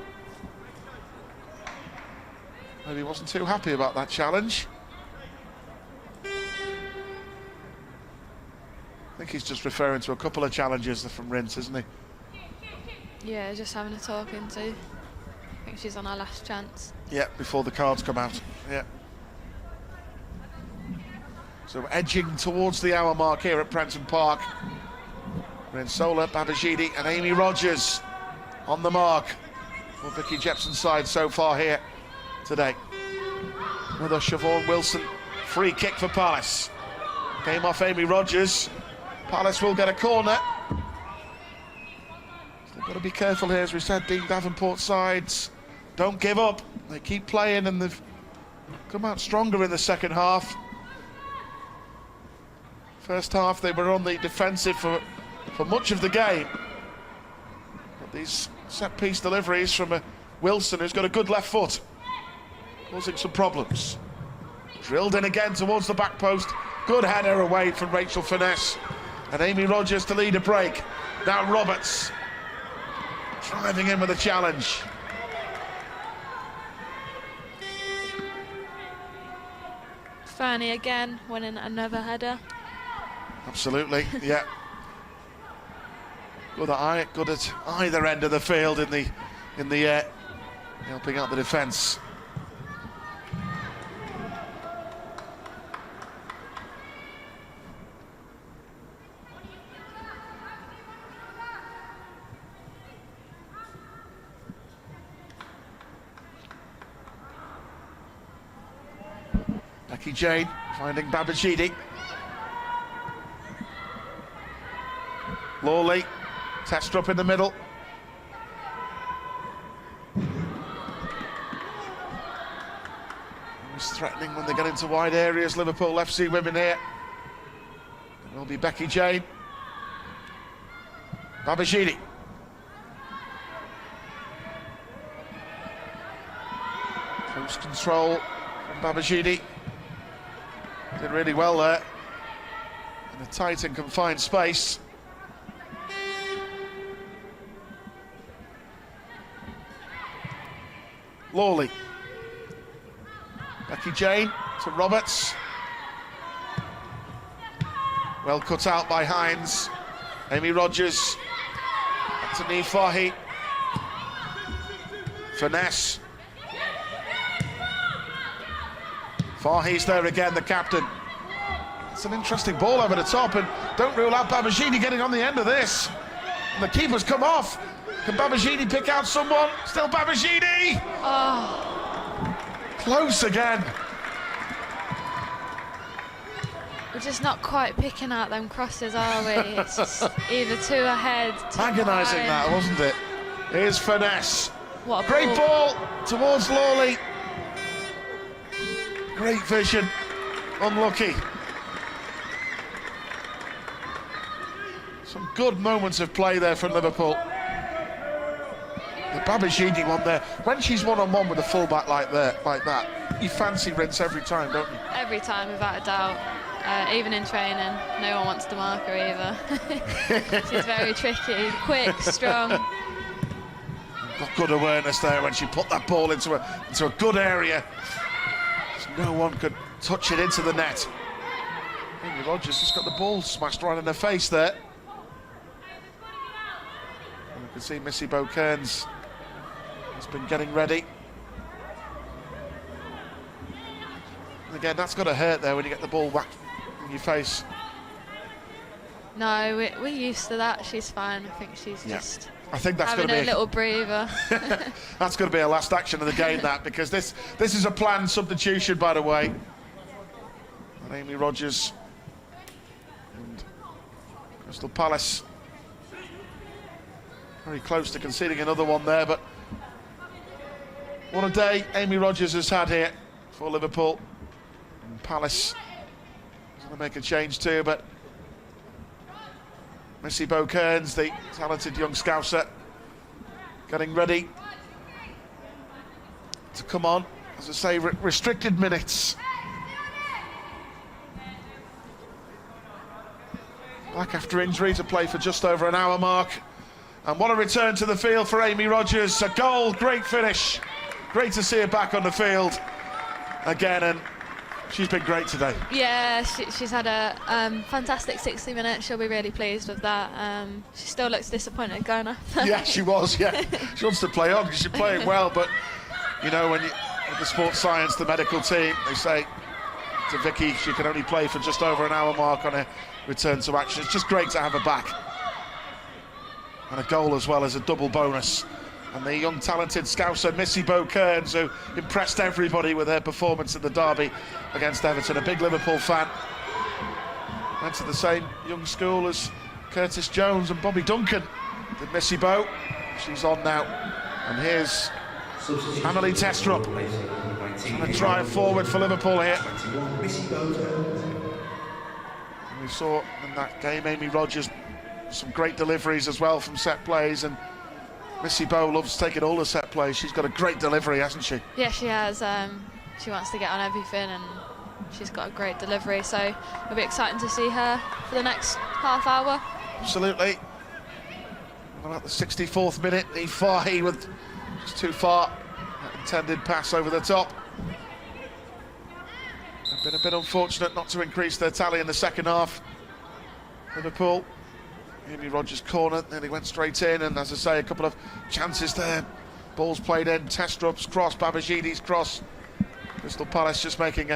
Maybe he wasn't too happy about that challenge. I think he's just referring to a couple of challenges from Rins, isn't he? Yeah, just having a talking to. I think she's on her last chance. Yeah, before the cards come out. Yeah. So edging towards the hour mark here at Prenton Park. Rinsola, Babajide and Amy Rogers on the mark for Vicky Jepson's side so far here today. Another Siobhan Wilson free kick for Palace. Came off Amy Rogers. Palace will get a corner. They've got to be careful here, as we said. Dean Davenport sides don't give up. They keep playing, and they've come out stronger in the second half. First half they were on the defensive for much of the game. But these set-piece deliveries from Wilson, who's got a good left foot, causing some problems. Drilled in again towards the back post. Good header away from Rachel Finesse. And Amy Rogers to lead a break. Now Roberts driving in with a challenge. Fernie again, winning another header. Absolutely, yeah. Good at either end of the field in the air, helping out the defence. Vicky Jane finding Babajide. Lawley, Testrup in the middle. Always threatening when they get into wide areas, Liverpool FC women here. It will be Becky Jane. Babajide. Close control from Babajide. Did really well there in a tight and confined space. Lawley. Becky Jane to Roberts. Well cut out by Hines. Amy Rogers. To Fahy. Finesse. Fahy's there again, the captain. It's an interesting ball over the top, and don't rule out Babajide getting on the end of this. And the keeper's come off. Can Babajide pick out someone? Still Babajide! Oh. Close again. We're just not quite picking out them crosses, are we? It's just either two ahead. Agonising that, wasn't it? Here's Finesse. What a great ball towards Lawley. Great vision. Unlucky. Some good moments of play there from Liverpool. The Babajide one there. When she's one-on-one with a fullback like that, you fancy Rince every time, don't you? Every time, without a doubt. Even in training, no one wants to mark her either. She's very tricky, quick, strong. Got good awareness there when she put that ball into a good area. So no one could touch it into the net. Amy Rogers just got the ball smashed right in her face there. And you can see Missy Bo-Kearns has been getting ready. And again, that's got to hurt there when you get the ball whacked in your face. No, we're used to that. She's fine. I think she's just I think that's having going to be a little breather. That's going to be a last action of the game, that, because this is a planned substitution, by the way. And Amy Rogers and Crystal Palace very close to conceding another one there, but what a day Amy Rogers has had here for Liverpool. And Palace is going to make a change too, but Missy Bo-Kearns, the talented young Scouser, getting ready to come on. As I say, restricted minutes. Back after injury to play for just over an hour mark. And what a return to the field for Amy Rogers. A goal, great finish. Great to see her back on the field again, and she's been great today. Yeah, she's had a fantastic 60 minutes. She'll be really pleased with that. She still looks disappointed going off. Yeah, she was, yeah. She wants to play on because she's playing well, but, you know, when with the sports science, the medical team, they say to Vicky she can only play for just over an hour mark on a return to action. It's just great to have her back. And a goal as well as a double bonus. And the young talented Scouser Missy Bo-Kearns, who impressed everybody with her performance in the derby against Everton, a big Liverpool fan. Went to the same young school as Curtis Jones and Bobby Duncan. Did Missy Bo. She's on now. And here's Amelie Testrup. Trying to drive forward for Liverpool here. And we saw in that game Amy Rogers, some great deliveries as well from set plays, and Missy Bo loves taking all the set plays. She's got a great delivery, hasn't she? Yeah, she has. She wants to get on everything, and she's got a great delivery. So it'll be exciting to see her for the next half hour. Absolutely. About the 64th minute, Fahy with just too far. That intended pass over the top. Been a bit unfortunate not to increase their tally in the second half. Liverpool, Amy Rogers' corner, nearly went straight in, and as I say, a couple of chances there. Balls played in, Testrup's cross, Babashidi's cross. Crystal Palace just making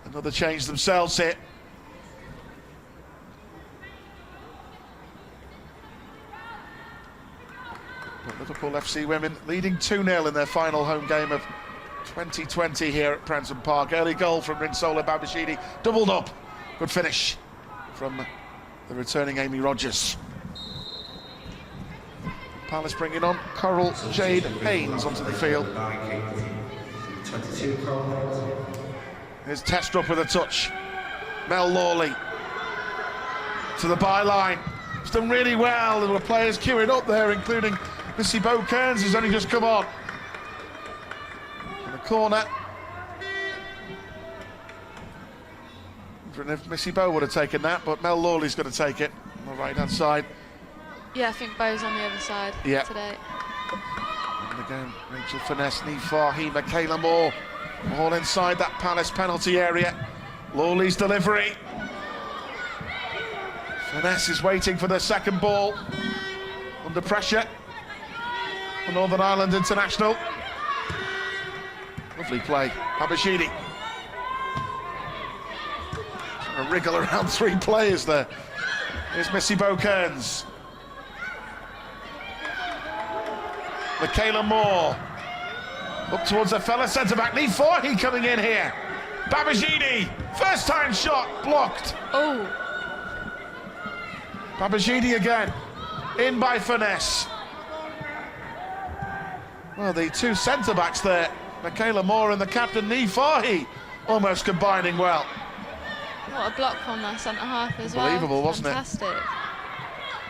another change themselves here. But Liverpool FC women leading 2-0 in their final home game of 2020 here at Prenton Park. Early goal from Rinsola Babashidi, doubled up. Good finish from the returning Amy Rogers. Palace bringing on Coral Jade Haynes onto the field. Here's Testrup with a touch. Mel Lawley to the byline. It's done really well. There were players queuing up there, including Missy Bo Kearns, who's only just come on. In the corner. I don't know if Missy Bo would have taken that, but Mel Lawley's going to take it on the right-hand side. Yeah, I think Bo's on the other side today. And again, Rachel Finesse, Niamh Fahey, Michaela Moore, all inside that Palace penalty area. Lawley's delivery. Finesse is waiting for the second ball. Under pressure for Northern Ireland International. Lovely play, Babashidi. Trying to wriggle around three players there. Here's Missy Bo Kearns. Michaela Moore. Up towards her fellow centre-back, Niamh Fahey coming in here. Babashidi, first time shot, blocked. Oh. Babashidi again, in by Finesse. Well, the two centre-backs there, Michaela Moore and the captain, Niamh Fahey, almost combining well. What a block from their centre-half as well. Unbelievable, wasn't it? Fantastic.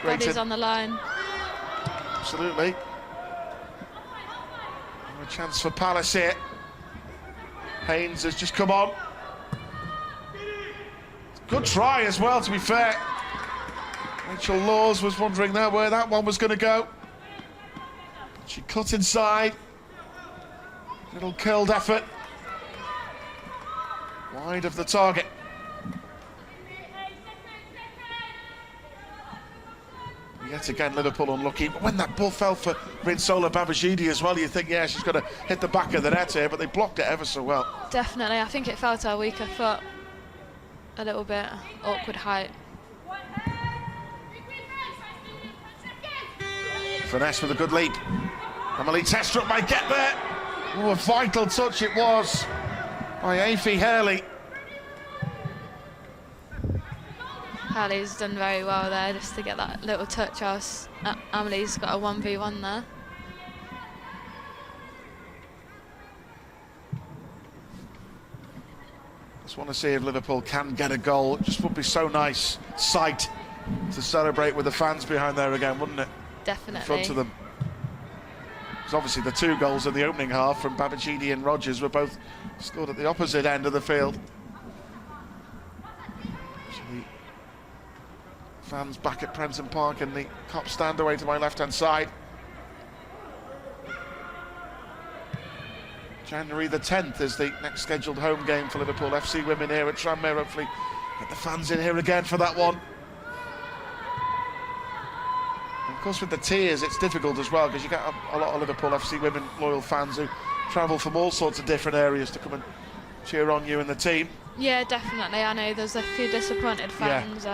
Body's on the line. Absolutely. A chance for Palace here. Haynes has just come on. Good try as well, to be fair. Rachel Laws was wondering there where that one was going to go. But she cut inside. Little curled effort. Wide of the target. Yet again, Liverpool unlucky. But when that ball fell for Rinsola Babashidi as well, you think, yeah, she's got to hit the back of the net here, but they blocked it ever so well. Definitely. I think it fell to her weaker foot. A little bit awkward height. Finesse with a good leap. Emily Testrup might get there. Oh, a vital touch it was by Aoife Hurley. Hurley's done very well there just to get that little touch. Amelie's got a 1v1 there. Just want to see if Liverpool can get a goal. It just would be so nice sight to celebrate with the fans behind there again, wouldn't it? Definitely. In front of them. Because obviously the two goals in the opening half from Babashidi and Rogers were both scored at the opposite end of the field. Fans back at Prenton Park in the Cop stand away to my left-hand side. January the 10th is the next scheduled home game for Liverpool FC women here at Tranmere. Hopefully get the fans in here again for that one. And of course with the tiers it's difficult as well because you get a lot of Liverpool FC women loyal fans who travel from all sorts of different areas to come and cheer on you and the team. Yeah, definitely. I know there's a few disappointed fans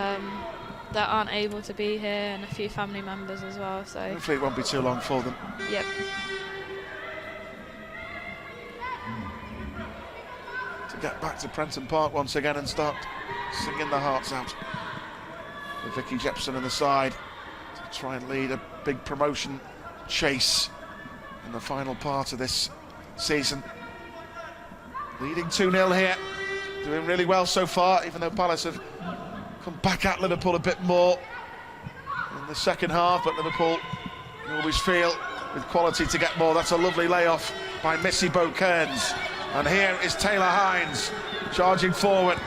that aren't able to be here, and a few family members as well. So hopefully it won't be too long for them. Yep. To get back to Prenton Park once again and start singing the hearts out. With Vicky Jepson on the side to try and lead a big promotion chase in the final part of this season. Leading 2-0 here, doing really well so far, even though Palace have come back at Liverpool a bit more in the second half, but Liverpool, you always feel, with quality to get more. That's a lovely layoff by Missy Bo Kearns. And here is Taylor Hines charging forward.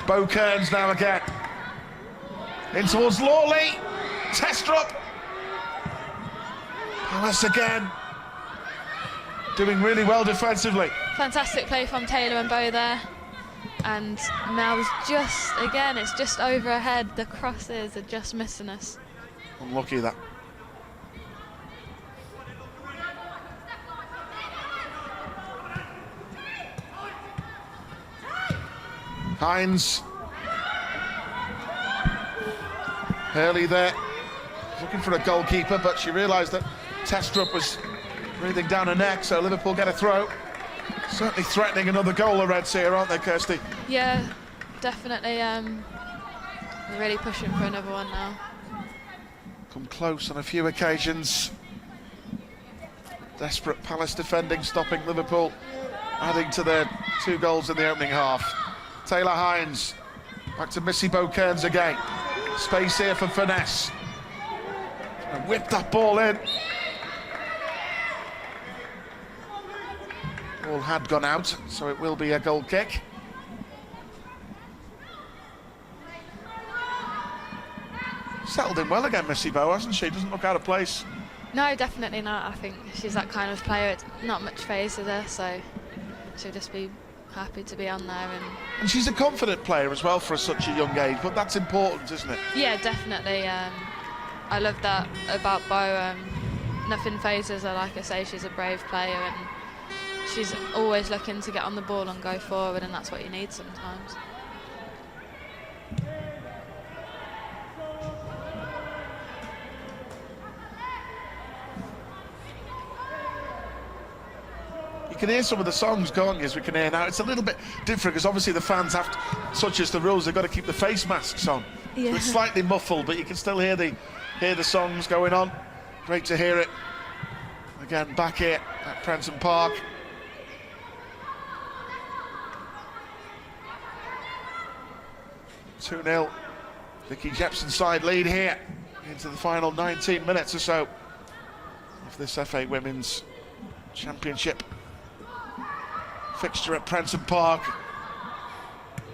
Bo Kearns now again. In towards Lawley. Testrup. Palace again. Doing really well defensively. Fantastic play from Taylor and Bo there. and Mel's just, again, it's just over her head. The crosses are just missing us. Unlucky that. Hines. Hurley there, looking for a goalkeeper, but she realised that Testrup was breathing down her neck, so Liverpool get a throw. Certainly threatening another goal, the Reds here, aren't they, Kirsty? Yeah, definitely. We're really pushing for another one now. Come close on a few occasions. Desperate Palace defending, stopping Liverpool, adding to their 2 goals in the opening half. Taylor Hines, back to Missy Kearns again. Space here for Finesse. And whip that ball in. Ball had gone out, so it will be a goal kick. Settled in well again, Missy Bo, hasn't she? Doesn't look out of place. No, definitely not. I think she's that kind of player. It's not much phases her, so she'll just be happy to be on there. And she's a confident player as well for such a young age, but that's important, isn't it? Yeah, definitely. I love that about Bo. Nothing phases her. Like I say, she's a brave player, and she's always looking to get on the ball and go forward, and that's what you need sometimes. You can hear some of the songs, can't you, as we can hear now. It's a little bit different because obviously the fans have to, such as the rules, they've got to keep the face masks on. Yeah. So it's slightly muffled, but you can still hear the songs going on. Great to hear it. Again, back here at Prenton Park. (2-0). Vicky Jepson side lead here into the final 19 minutes or so of this FA Women's Championship fixture at Prenton Park.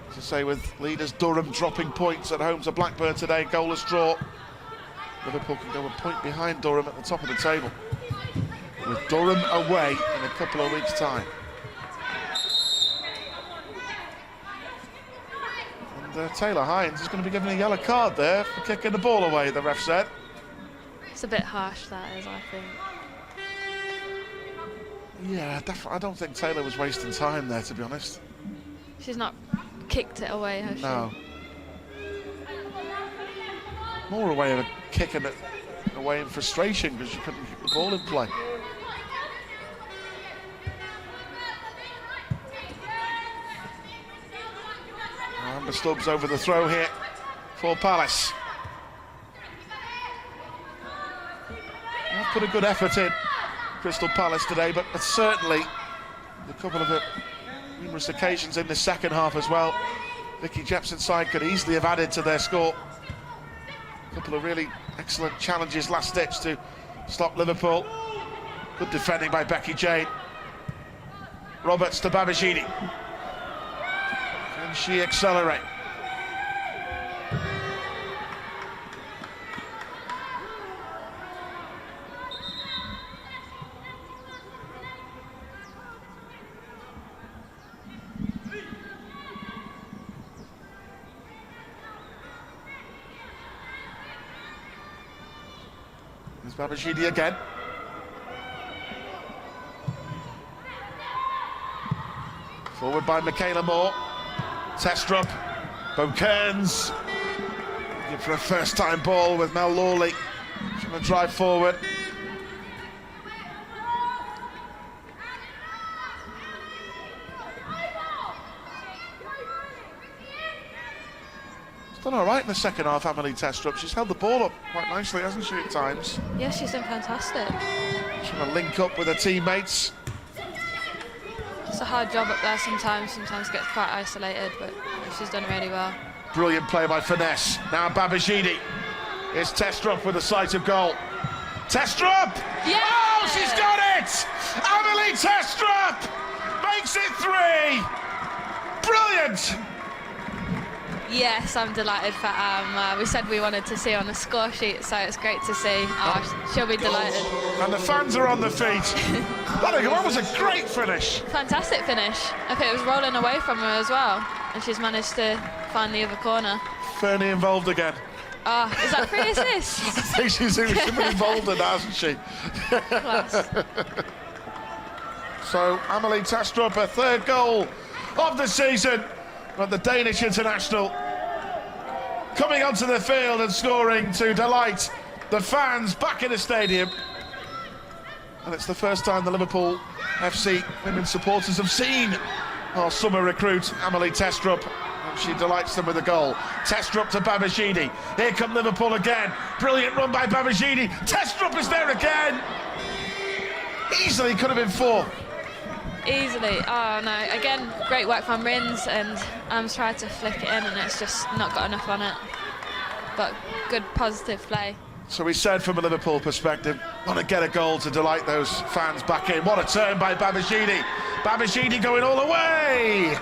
As I say, with leaders Durham dropping points at home to Blackburn today, goalless draw. Liverpool can go a point behind Durham at the top of the table, with Durham away in a couple of weeks' time. And Taylor Hines is going to be given a yellow card there for kicking the ball away, the ref said. It's a bit harsh, that is, I think. Yeah, I don't think Taylor was wasting time there, to be honest. She's not kicked it away, has no. More a way of kicking it away in frustration because she couldn't keep the ball in play. Amber Stubbs over the throw here for Palace. They've put a good effort in, Crystal Palace today, but certainly a couple of numerous occasions in the second half as well. Vicky Jepson's side could easily have added to their score. A couple of really excellent challenges last ditch to stop Liverpool. Good defending by Becky Jane. Roberts to Babashidi. Can she accelerate? Babashidi again. Forward by Michaela Moore. Testrup. Kearns. Looking for a first-time ball with Mel Lawley. Trying to drive forward. Done all right in the second half, Emily Testrup. She's held the ball up quite nicely, hasn't she, at times? Yeah, she's done fantastic. Trying to link up with her teammates. It's a hard job up there sometimes gets quite isolated, but she's done really well. Brilliant play by Finesse. Now Babashidi. It's Testrup with a sight of goal. Testrup! Yeah! Oh, she's got it! Emily Testrup makes it 3! Brilliant! Yes, I'm delighted for we said we wanted to see her on the score sheet, so it's great to see. Oh, she'll be delighted. And the fans are on the feet. That was a great finish. Fantastic finish. I think it was rolling away from her as well. and she's managed to find the other corner. Fernie involved again. Ah, is that 3 assists? I think she's been involved in that, hasn't she? Class. So Amelie Testrup, her 3rd goal of the season, but the Danish international coming onto the field and scoring to delight the fans back in the stadium. And it's the first time the Liverpool FC women's supporters have seen our summer recruit Amelie Testrup. She delights them with a goal. Testrup to Babashidi. Here come Liverpool again. Brilliant run by Babashidi. Testrup is there again. Easily could have been 4. Easily. Oh no, again, great work from Rins, and Am's tried to flick it in and it's just not got enough on it. But good positive play. So we said from a Liverpool perspective, want to get a goal to delight those fans back in. What a turn by Babashidi. Babashidi going all the way.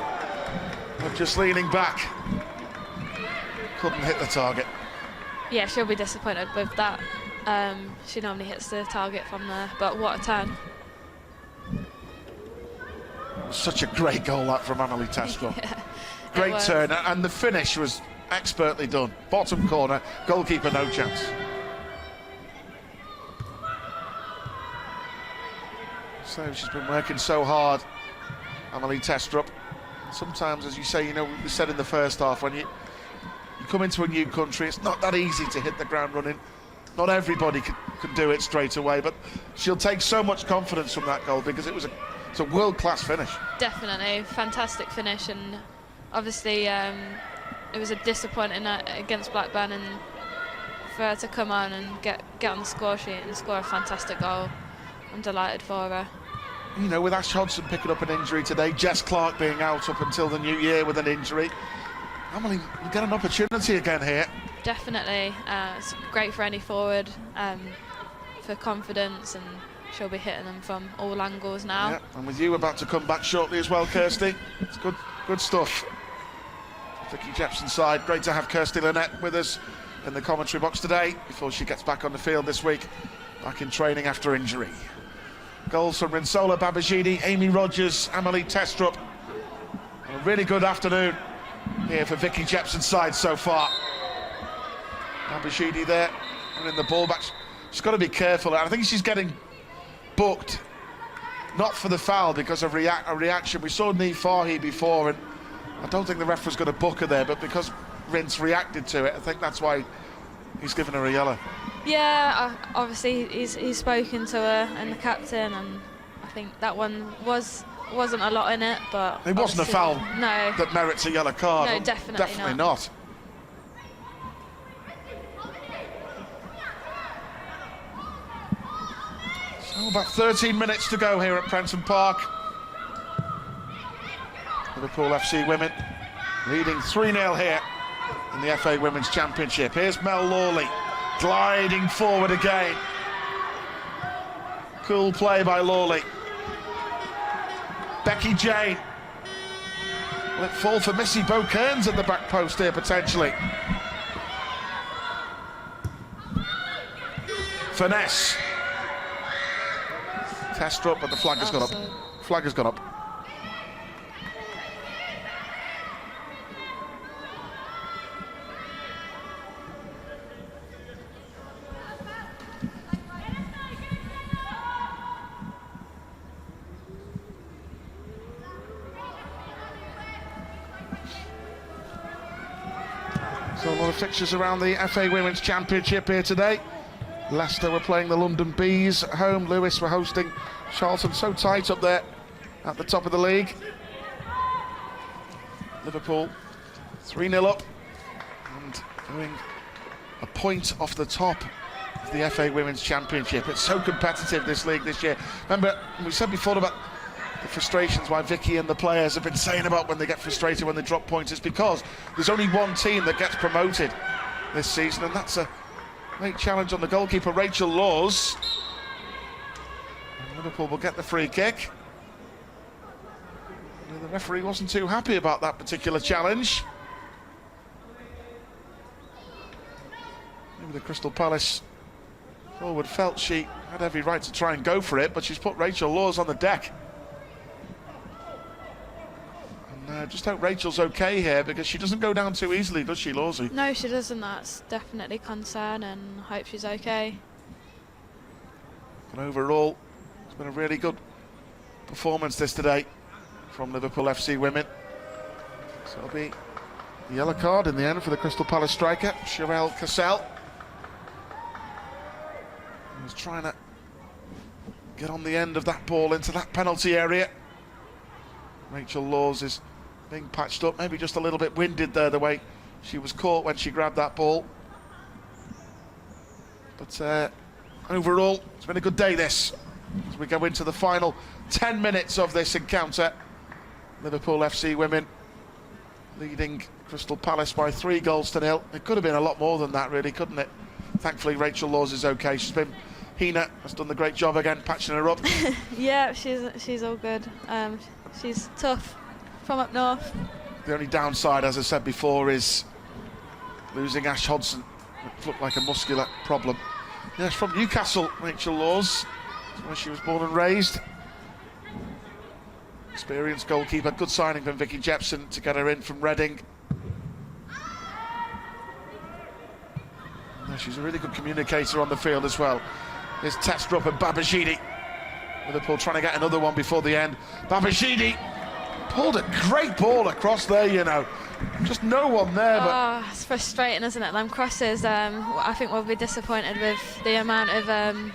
But just leaning back. Couldn't hit the target. Yeah, she'll be disappointed with that. She normally hits the target from there, but what a turn. Such a great goal that from Amelie Testrup. Yeah, great turn, and the finish was expertly done. Bottom corner, goalkeeper no chance. So she's been working so hard, Amelie Testrup. Sometimes, as you say, you know, we said in the first half, when you come into a new country, it's not that easy to hit the ground running. Not everybody can do it straight away, but she'll take so much confidence from that goal because it's a world-class finish. Definitely, fantastic finish, and obviously it was a disappointing night against Blackburn, and for her to come on and get on the score sheet and score a fantastic goal, I'm delighted for her. You know, with Ash Hodgson picking up an injury today, Jess Clark being out up until the new year with an injury, Amelie will get an opportunity again here. Definitely, it's great for any forward, for confidence, and she'll be hitting them from all angles now. Yeah, and with you about to come back shortly as well, Kirsty. It's good stuff. Vicky Jepson's side, great to have Kirsty Lynette with us in the commentary box today before she gets back on the field this week, back in training after injury. Goals from Rinsola Babashidi, Amy Rogers, Amelie Testrup. A really good afternoon here for Vicky Jepson's side so far. Babashidi there, winning the ball back. She's got to be careful. I think she's getting booked, not for the foul, because of a reaction. We saw Nii Fahy before, and I don't think the ref was going to book her there, but because Rins reacted to it, I think that's why he's given her a yellow. Yeah, obviously he's spoken to her and the captain, and I think that one wasn't a lot in it, but it wasn't a foul no, that merits a yellow card. No, definitely not. So about 13 minutes to go here at Prenton Park. Liverpool FC women leading 3-0 here in the FA Women's Championship. Here's Mel Lawley gliding forward again. Cool play by Lawley. Becky Jane. Will it fall for Missy Bo-Kearns at the back post here potentially? Finesse. Testrup, but the flag has gone up. Flag has gone up. So a lot of fixtures around the FA Women's Championship here today. Leicester were playing the London Bees at home. Lewis were hosting Charlton. So tight up there at the top of the league. Liverpool 3-0 up and doing a point off the top of the FA Women's Championship. It's so competitive, this league this year. Remember, we said before about the frustrations why Vicky and the players have been saying about when they get frustrated when they drop points. It's because there's only one team that gets promoted this season, and that's a great challenge on the goalkeeper, Rachel Laws. And Liverpool will get the free kick. And the referee wasn't too happy about that particular challenge. Maybe the Crystal Palace forward felt she had every right to try and go for it, but she's put Rachel Laws on the deck. And And just hope Rachel's okay here, because she doesn't go down too easily, does she, Lawsy? No, she doesn't. That's definitely concern, and I hope she's okay. But overall, it's been a really good performance this today from Liverpool FC women. So it'll be the yellow card in the end for the Crystal Palace striker, Sherelle Cassell. He was trying to get on the end of that ball into that penalty area. Rachel Laws is being patched up, maybe just a little bit winded there, the way she was caught when she grabbed that ball. But overall, it's been a good day this, as we go into the final 10 minutes of this encounter. Liverpool FC women leading Crystal Palace by 3-0. It could have been a lot more than that, really, couldn't it? Thankfully, Rachel Laws is okay. Hina has done the great job again, patching her up. Yeah, she's all good. She's tough from up north. The only downside, as I said before, is losing Ash Hodson. It looked like a muscular problem. Yes, from Newcastle, Rachel Laws, where she was born and raised. Experienced goalkeeper, good signing from Vicky Jepson to get her in from Reading. No, she's a really good communicator on the field as well. Here's Testrup and Babajide. Liverpool trying to get another one before the end. Babajide pulled a great ball across there, you know. Just no one there. But it's frustrating, isn't it? Them crosses. I think we'll be disappointed with the amount of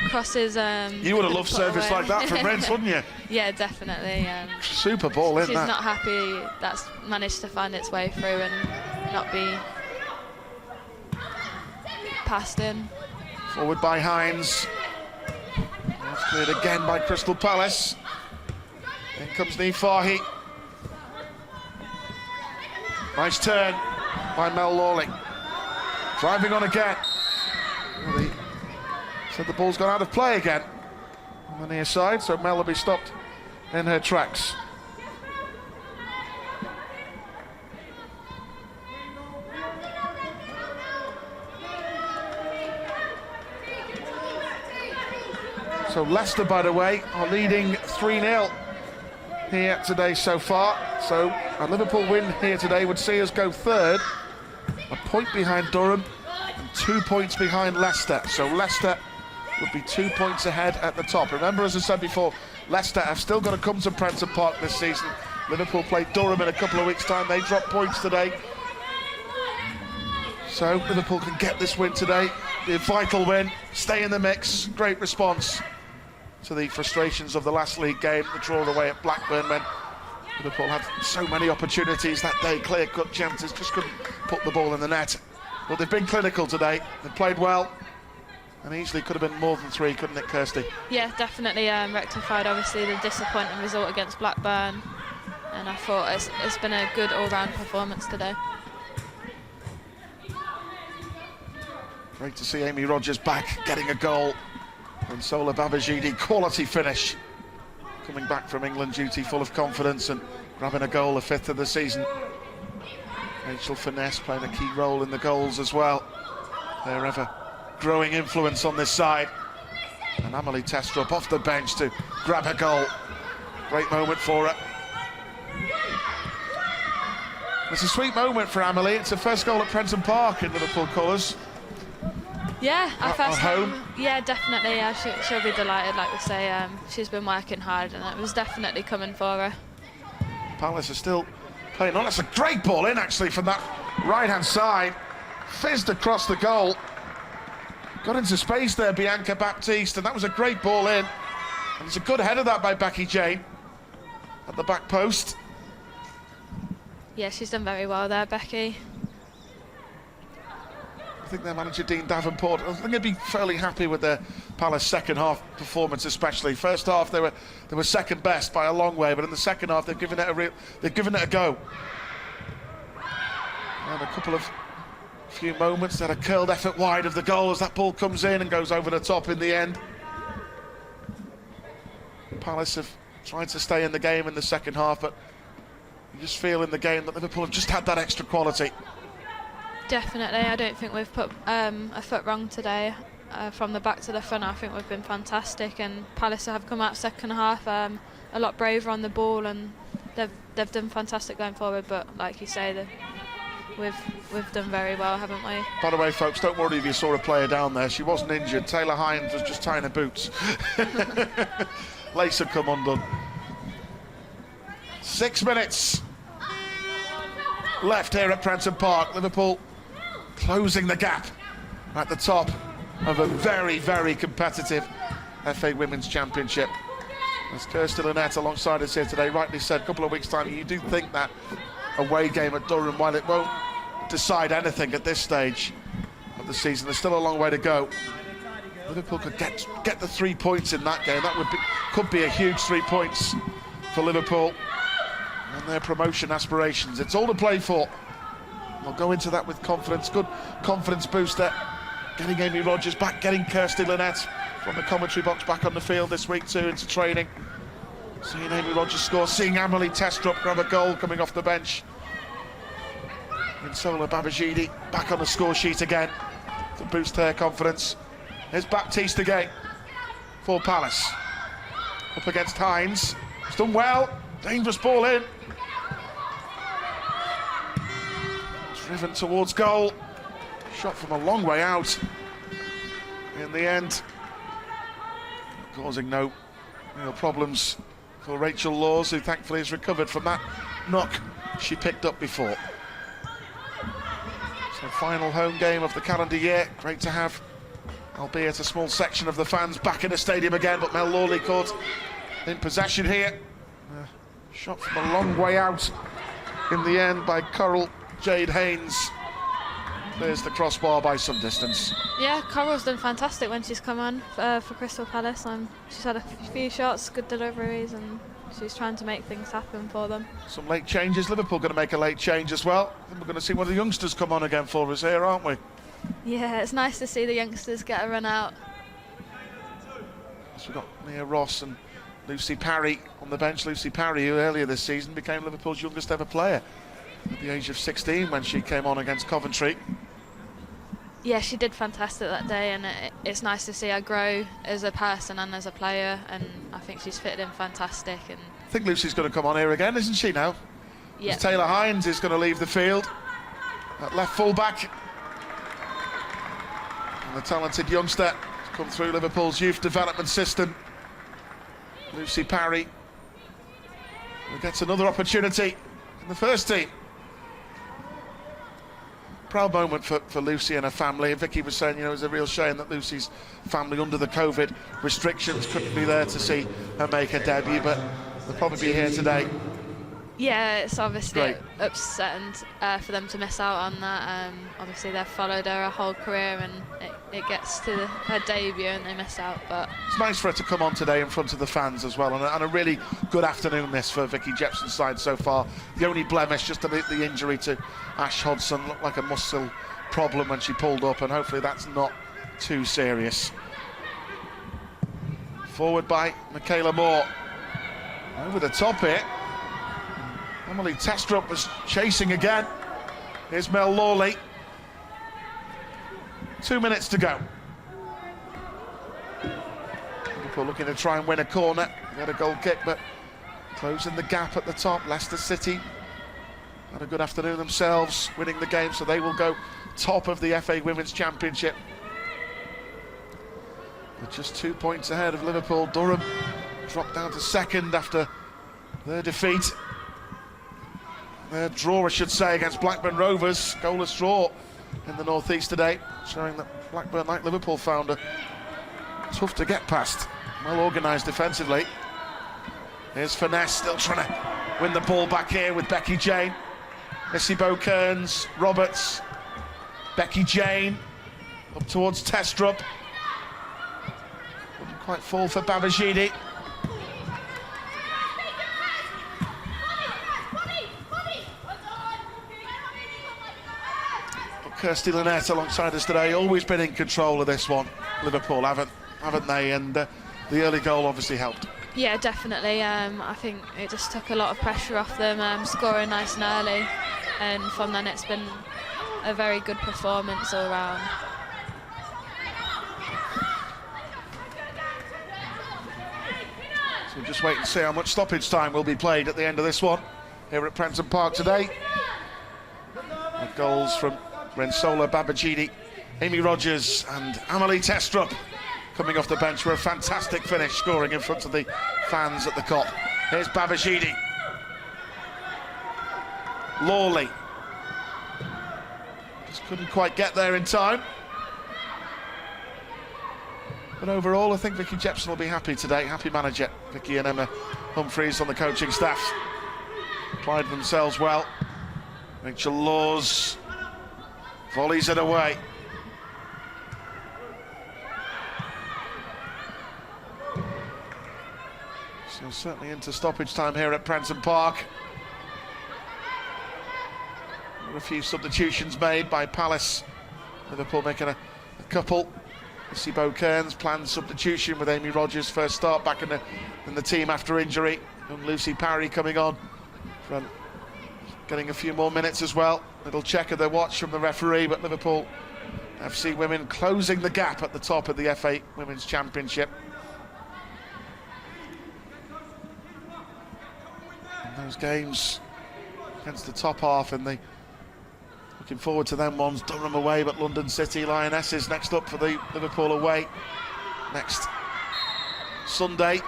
crosses. You would have loved service like that from Reds, wouldn't you? Yeah, definitely. Super ball in she's that. She's not happy that's managed to find its way through and not be passed in. Forward by Hines. That's cleared again by Crystal Palace. In comes Niamh Fahey. Nice turn by Mel Lawley. Driving on again. Well, he said the ball's gone out of play again on the near side, so Mel will be stopped in her tracks. So Leicester, by the way, are leading 3-0 here today so far. So a Liverpool win here today would see us go third, a point behind Durham and 2 points behind Leicester. So Leicester would be 2 points ahead at the top. Remember, as I said before, Leicester have still got to come to Prenton Park this season. Liverpool play Durham in a couple of weeks' time. They drop points today. So Liverpool can get this win today. Be a vital win, stay in the mix. Great response to the frustrations of the last league game, the draw away at Blackburn, when Liverpool had so many opportunities that day, clear-cut chances, just couldn't put the ball in the net. But they've been clinical today, they've played well, and easily could have been more than 3, couldn't it, Kirsty? Yeah, definitely rectified, obviously, the disappointing result against Blackburn, and I thought it's been a good all-round performance today. Great to see Amy Rodgers back, getting a goal. And Sola Babajide, quality finish. Coming back from England duty full of confidence and grabbing a goal, a 5th of the season. Rachel Finesse playing a key role in the goals as well. Their ever-growing influence on this side. And Amelie Testrup off the bench to grab a goal. Great moment for her. It's a sweet moment for Amelie. It's her first goal at Prenton Park in Liverpool colours. Yeah, our first home. Yeah, definitely. Yeah, she'll be delighted. Like we say, she's been working hard, and it was definitely coming for her. Palace are still playing on. That's a great ball in, actually, from that right-hand side. Fizzed across the goal. Got into space there, Bianca Baptiste, and that was a great ball in. And it's a good header that by Becky Jane at the back post. Yeah, she's done very well there, Becky. I think their manager, Dean Davenport, I think they'd be fairly happy with their Palace second half performance, especially. First half they were second best by a long way, but in the second half they've given it a go. And a couple of few moments, they had a curled effort wide of the goal as that ball comes in and goes over the top in the end. Palace have tried to stay in the game in the second half, but you just feel in the game that Liverpool have just had that extra quality. Definitely, I don't think we've put a foot wrong today. From the back to the front, I think we've been fantastic, and Palace have come out second half a lot braver on the ball and they've done fantastic going forward, but like you say, we've done very well, haven't we? By the way, folks, don't worry if you saw a player down there. She wasn't injured. Taylor Hines was just tying her boots. Lace had come undone. 6 minutes left here at Prenton Park. Liverpool closing the gap at the top of a very, very competitive FA Women's Championship. As Kirsty Lynette alongside us here today rightly said, a couple of weeks' time, you do think that away game at Durham, while it won't decide anything at this stage of the season, there's still a long way to go. Liverpool could get the 3 points in that game. That could be a huge 3 points for Liverpool and their promotion aspirations. It's all to play for. We'll go into that with confidence. Good confidence booster. Getting Amy Rodgers back, getting Kirsty Lynette from the commentary box back on the field this week too, into training. Seeing Amy Rodgers score, seeing Amelie Testrup grab a goal coming off the bench. Rinsola Babajide back on the score sheet again to boost her confidence. Here's Baptiste again for Palace. Up against Hines. It's done well. Dangerous ball in. Driven towards goal. Shot from a long way out. In the end, causing no real problems for Rachel Laws, who thankfully has recovered from that knock she picked up before. So final home game of the calendar year. Great to have, albeit a small section of the fans, back in the stadium again, but Mel Lawley caught in possession here. Shot from a long way out in the end by Coral Jade Haynes. There's the crossbar by some distance. Yeah, Coral's done fantastic when she's come on for Crystal Palace. She's had a few shots, good deliveries, and she's trying to make things happen for them. Some late changes. Liverpool going to make a late change as well. We're going to see one of the youngsters come on again for us here, aren't we? Yeah, it's nice to see the youngsters get a run out. So we've got Mia Ross and Lucy Parry on the bench. Lucy Parry, who earlier this season became Liverpool's youngest ever player at the age of 16 when she came on against Coventry. Yeah, she did fantastic that day, and it's nice to see her grow as a person and as a player, and I think she's fitted in fantastic. And I think Lucy's going to come on here again, isn't she now? Yeah. Taylor Hines is going to leave the field at left full-back. And the talented youngster has come through Liverpool's youth development system, Lucy Parry, who gets another opportunity in the first team. Proud moment for Lucy and her family. Vicky was saying, you know, it was a real shame that Lucy's family, under the COVID restrictions, couldn't be there to see her make her debut, but they'll probably be here today. Yeah, it's obviously upsetting for them to miss out on that. Obviously, they've followed her whole career, and it gets to her debut and they miss out. But it's nice for her to come on today in front of the fans as well, and a really good afternoon this for Vicky Jepson's side so far. The only blemish, just the injury to Ash Hodson, looked like a muscle problem when she pulled up, and hopefully that's not too serious. Forward by Michaela Moore. Over the top here. Amelie Testrup was chasing again. Here's Mel Lawley. 2 minutes to go. Liverpool looking to try and win a corner. They had a goal kick, but closing the gap at the top. Leicester City had a good afternoon themselves, winning the game, so they will go top of the FA Women's Championship. They're just 2 points ahead of Liverpool. Durham dropped down to second after their defeat. Their draw, I should say, against Blackburn Rovers. Goalless draw in the North East today, showing that Blackburn, like Liverpool, found it tough to get past. Well organised defensively. Here's Finesse, still trying to win the ball back here with Becky Jane. Missy Kearns, Roberts, Becky Jane, up towards Testrup. Wouldn't quite fall for Babajide. Kirsty Lynette alongside us today, always been in control of this one. Liverpool haven't they? And the early goal obviously helped. Yeah, definitely. I think it just took a lot of pressure off them, scoring nice and early, and from then it's been a very good performance all round. So we'll just wait and see how much stoppage time will be played at the end of this one here at Prenton Park today. With goals from Rensola Babajide, Amy Rogers and Amelie Testrup coming off the bench for a fantastic finish, scoring in front of the fans at the Kop. Here's Babajide. Lawley. Just couldn't quite get there in time. But overall, I think Vicky Jepson will be happy today. Happy manager. Vicky and Emma Humphreys on the coaching staff applied themselves well. Rachel Laws volleys it away. So certainly into stoppage time here at Prenton Park. A few substitutions made by Palace. Liverpool making a couple. Missy Kearns planned substitution with Amy Rogers first start back in the team after injury. And Lucy Parry coming on, getting a few more minutes as well. Little check of their watch from the referee, but Liverpool FC women closing the gap at the top of the FA Women's Championship. And those games against the top half in the looking forward to them ones. Durham away, but London City Lionesses next up for the Liverpool away next Sunday.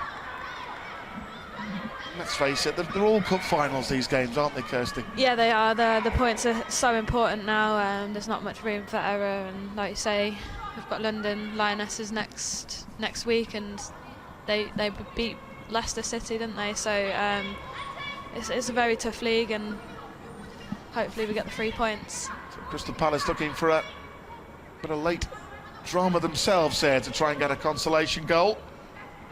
Let's face it, they're all cup finals, these games, aren't they, Kirsty? Yeah, they are. The points are so important now. There's not much room for error, and like you say, we've got London Lionesses next week, and they beat Leicester City, didn't they? So it's a very tough league, and hopefully we get the 3 points. So Crystal Palace looking for a bit of late drama themselves here to try and get a consolation goal.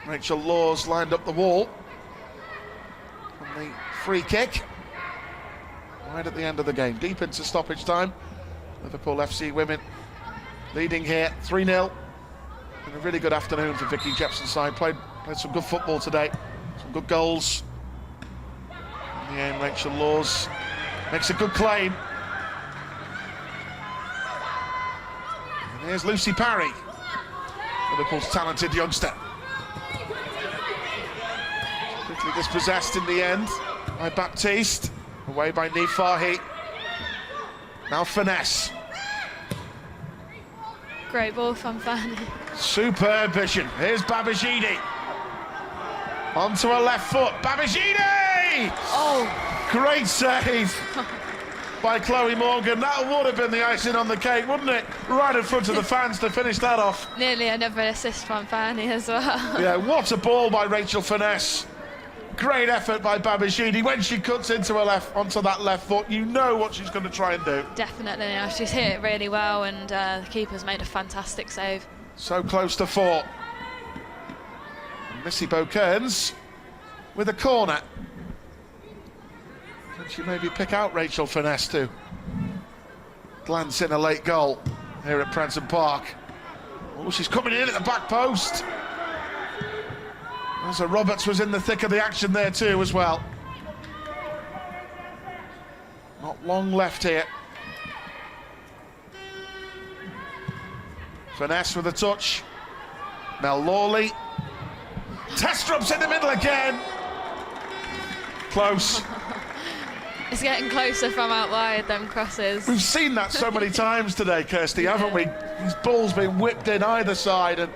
Rachel Laws lined up the wall. And the free kick right at the end of the game, deep into stoppage time. Liverpool FC women leading here 3-0. And a really good afternoon for Vicky Jepson's side. Played some good football today, some good goals. In the end, Rachel Laws makes a good claim. And here's Lucy Parry, Liverpool's talented youngster. Quickly dispossessed in the end by Baptiste, away by Niamh Fahey. Now Finesse. Great ball from Fanny. Superb vision. Here's Babajide. Onto her left foot. Babajide! Oh! Great save by Chloe Morgan. That would have been the icing on the cake, wouldn't it? Right in front of the fans to finish that off. Nearly another assist from Fanny as well. Yeah, what a ball by Rachel Finesse. Great effort by Babajide. When she cuts into her onto that left foot, you know what she's going to try and do. Definitely, yeah. She's hit it really well, and the keeper's made a fantastic save. So close to 4. Missy Kearns with a corner. Can she maybe pick out Rachel Finesse to glance in a late goal here at Prenton Park? Oh, she's coming in at the back post. So Roberts was in the thick of the action there too as well. Not long left here. Finesse with a touch. Mel Lawley. Testrup's in the middle again. Close. It's getting closer from out wide, them crosses. We've seen that so many times today, Kirsty, haven't we? These balls being whipped in either side, and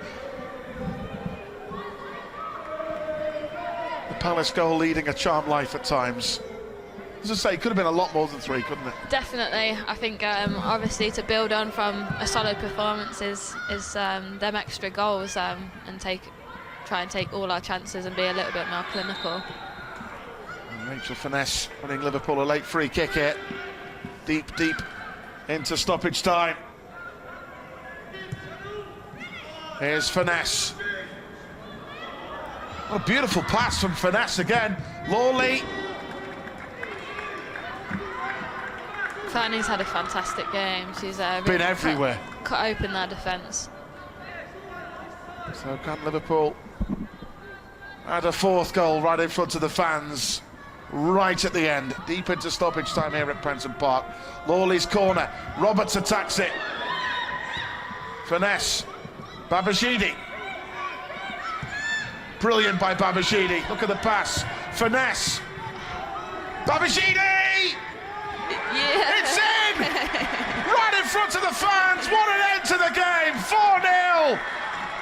the Palace goal leading a charmed life at times. As I say, it could have been a lot more than 3, couldn't it? Definitely. I think obviously to build on from a solid performance is them extra goals and try and take all our chances and be a little bit more clinical. Rachel Finesse winning Liverpool a late free kick here. Deep into stoppage time. Here's Finesse. What a beautiful pass from Finesse again. Lawley. Fanny's had a fantastic game. She's really been everywhere. Cut open their defence. So can Liverpool add a 4th goal right in front of the fans? Right at the end, deep into stoppage time here at Prenton Park. Lawley's corner, Roberts attacks it. Finesse, Babajide. Brilliant by Babashidi. Look at the pass. Finesse. Babashidi! Yeah. It's in! Right in front of the fans. What an end to the game. 4-0.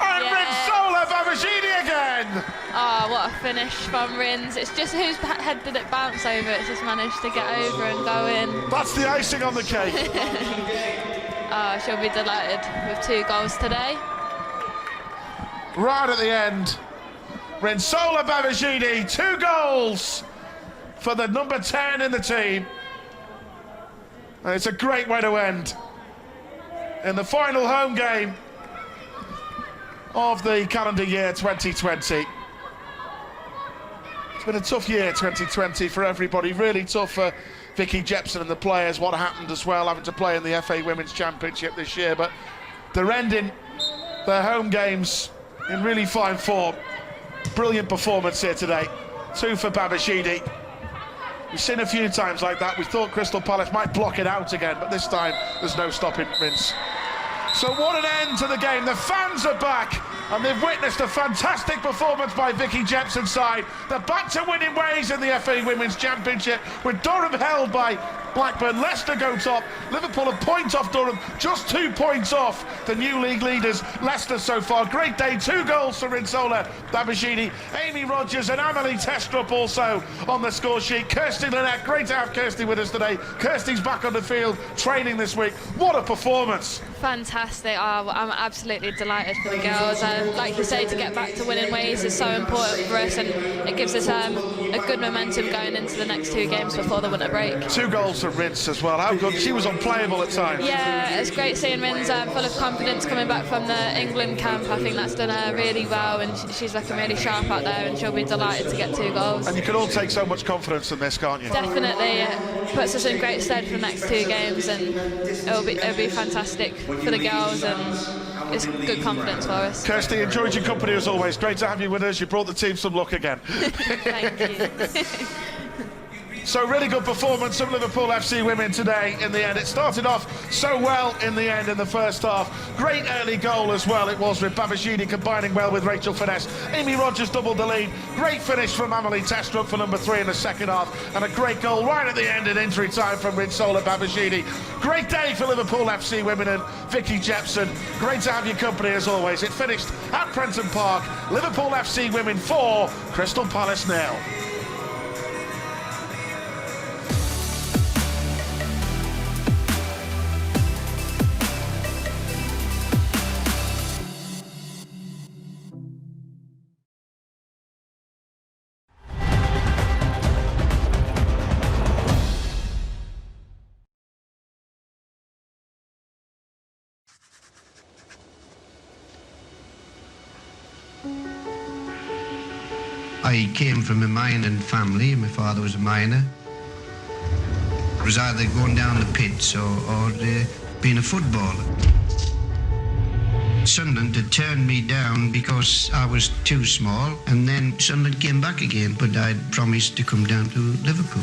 And Rinsola Babashidi again. Oh, what a finish from Rins. It's just whose head did it bounce over? It's just managed to get over and go in. That's the icing on the cake. Oh, she'll be delighted with 2 goals today. Right at the end, Rinsola Babashidi, 2 goals for the number 10 in the team. And it's a great way to end in the final home game of the calendar year 2020. It's been a tough year, 2020, for everybody. Really tough for Vicky Jepson and the players. What happened as well, having to play in the FA Women's Championship this year. But they're ending their home games in really fine form. Brilliant performance here today. 2 for Babashidi. We've seen a few times like that. We thought Crystal Palace might block it out again, but this time there's no stopping Rins. So what an end to the game. The fans are back, and they've witnessed a fantastic performance by Vicky Jepson's side. They're back to winning ways in the FA Women's Championship, with Durham held by Blackburn. Leicester go top. Liverpool a point off Durham, just 2 points off the new league leaders, Leicester, so far. Great day, 2 goals for Rinsola Babashidi. Amy Rogers and Amelie Testrup also on the score sheet. Kirsty Lynette, great to have Kirsty with us today. Kirsty's back on the field, training this week. What a performance. Fantastic. Oh, I'm absolutely delighted for the girls. Like you say, to get back to winning ways is so important for us, and it gives us a good momentum going into the next 2 games before the winter break. 2 goals for Rins as well. How good. She was unplayable at times. Yeah, it's great seeing Rins full of confidence coming back from the England camp. I think that's done her really well, and she's looking really sharp out there, and she'll be delighted to get 2 goals. And you can all take so much confidence in this, can't you? Definitely. It puts us in great stead for the next 2 games, and it'll be fantastic for the girls, and it's good confidence for us. Kirsty, enjoyed your company as always. Great to have you with us. You brought the team some luck again. Thank you. So really good performance of Liverpool FC women today in the end. It started off so well in the end in the first half. Great early goal as well it was, with Babashidi combining well with Rachel Finesse. Amy Rogers doubled the lead. Great finish from Amelie Testrup for number 3 in the second half. And a great goal right at the end in injury time from Rinsola Babashidi. Great day for Liverpool FC women and Vicky Jepson. Great to have your company as always. It finished at Prenton Park. Liverpool FC women 4, Crystal Palace 0. I came from a mining family. My father was a miner. It was either going down the pits or being a footballer. Sunderland had turned me down because I was too small, and then Sunderland came back again, but I'd promised to come down to Liverpool.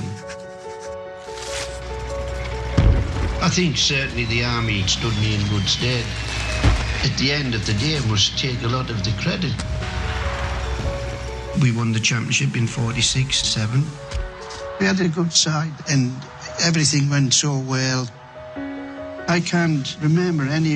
I think certainly the army stood me in good stead. At the end of the day, I must take a lot of the credit. We won the championship in 46-7. We had a good side and everything went so well. I can't remember any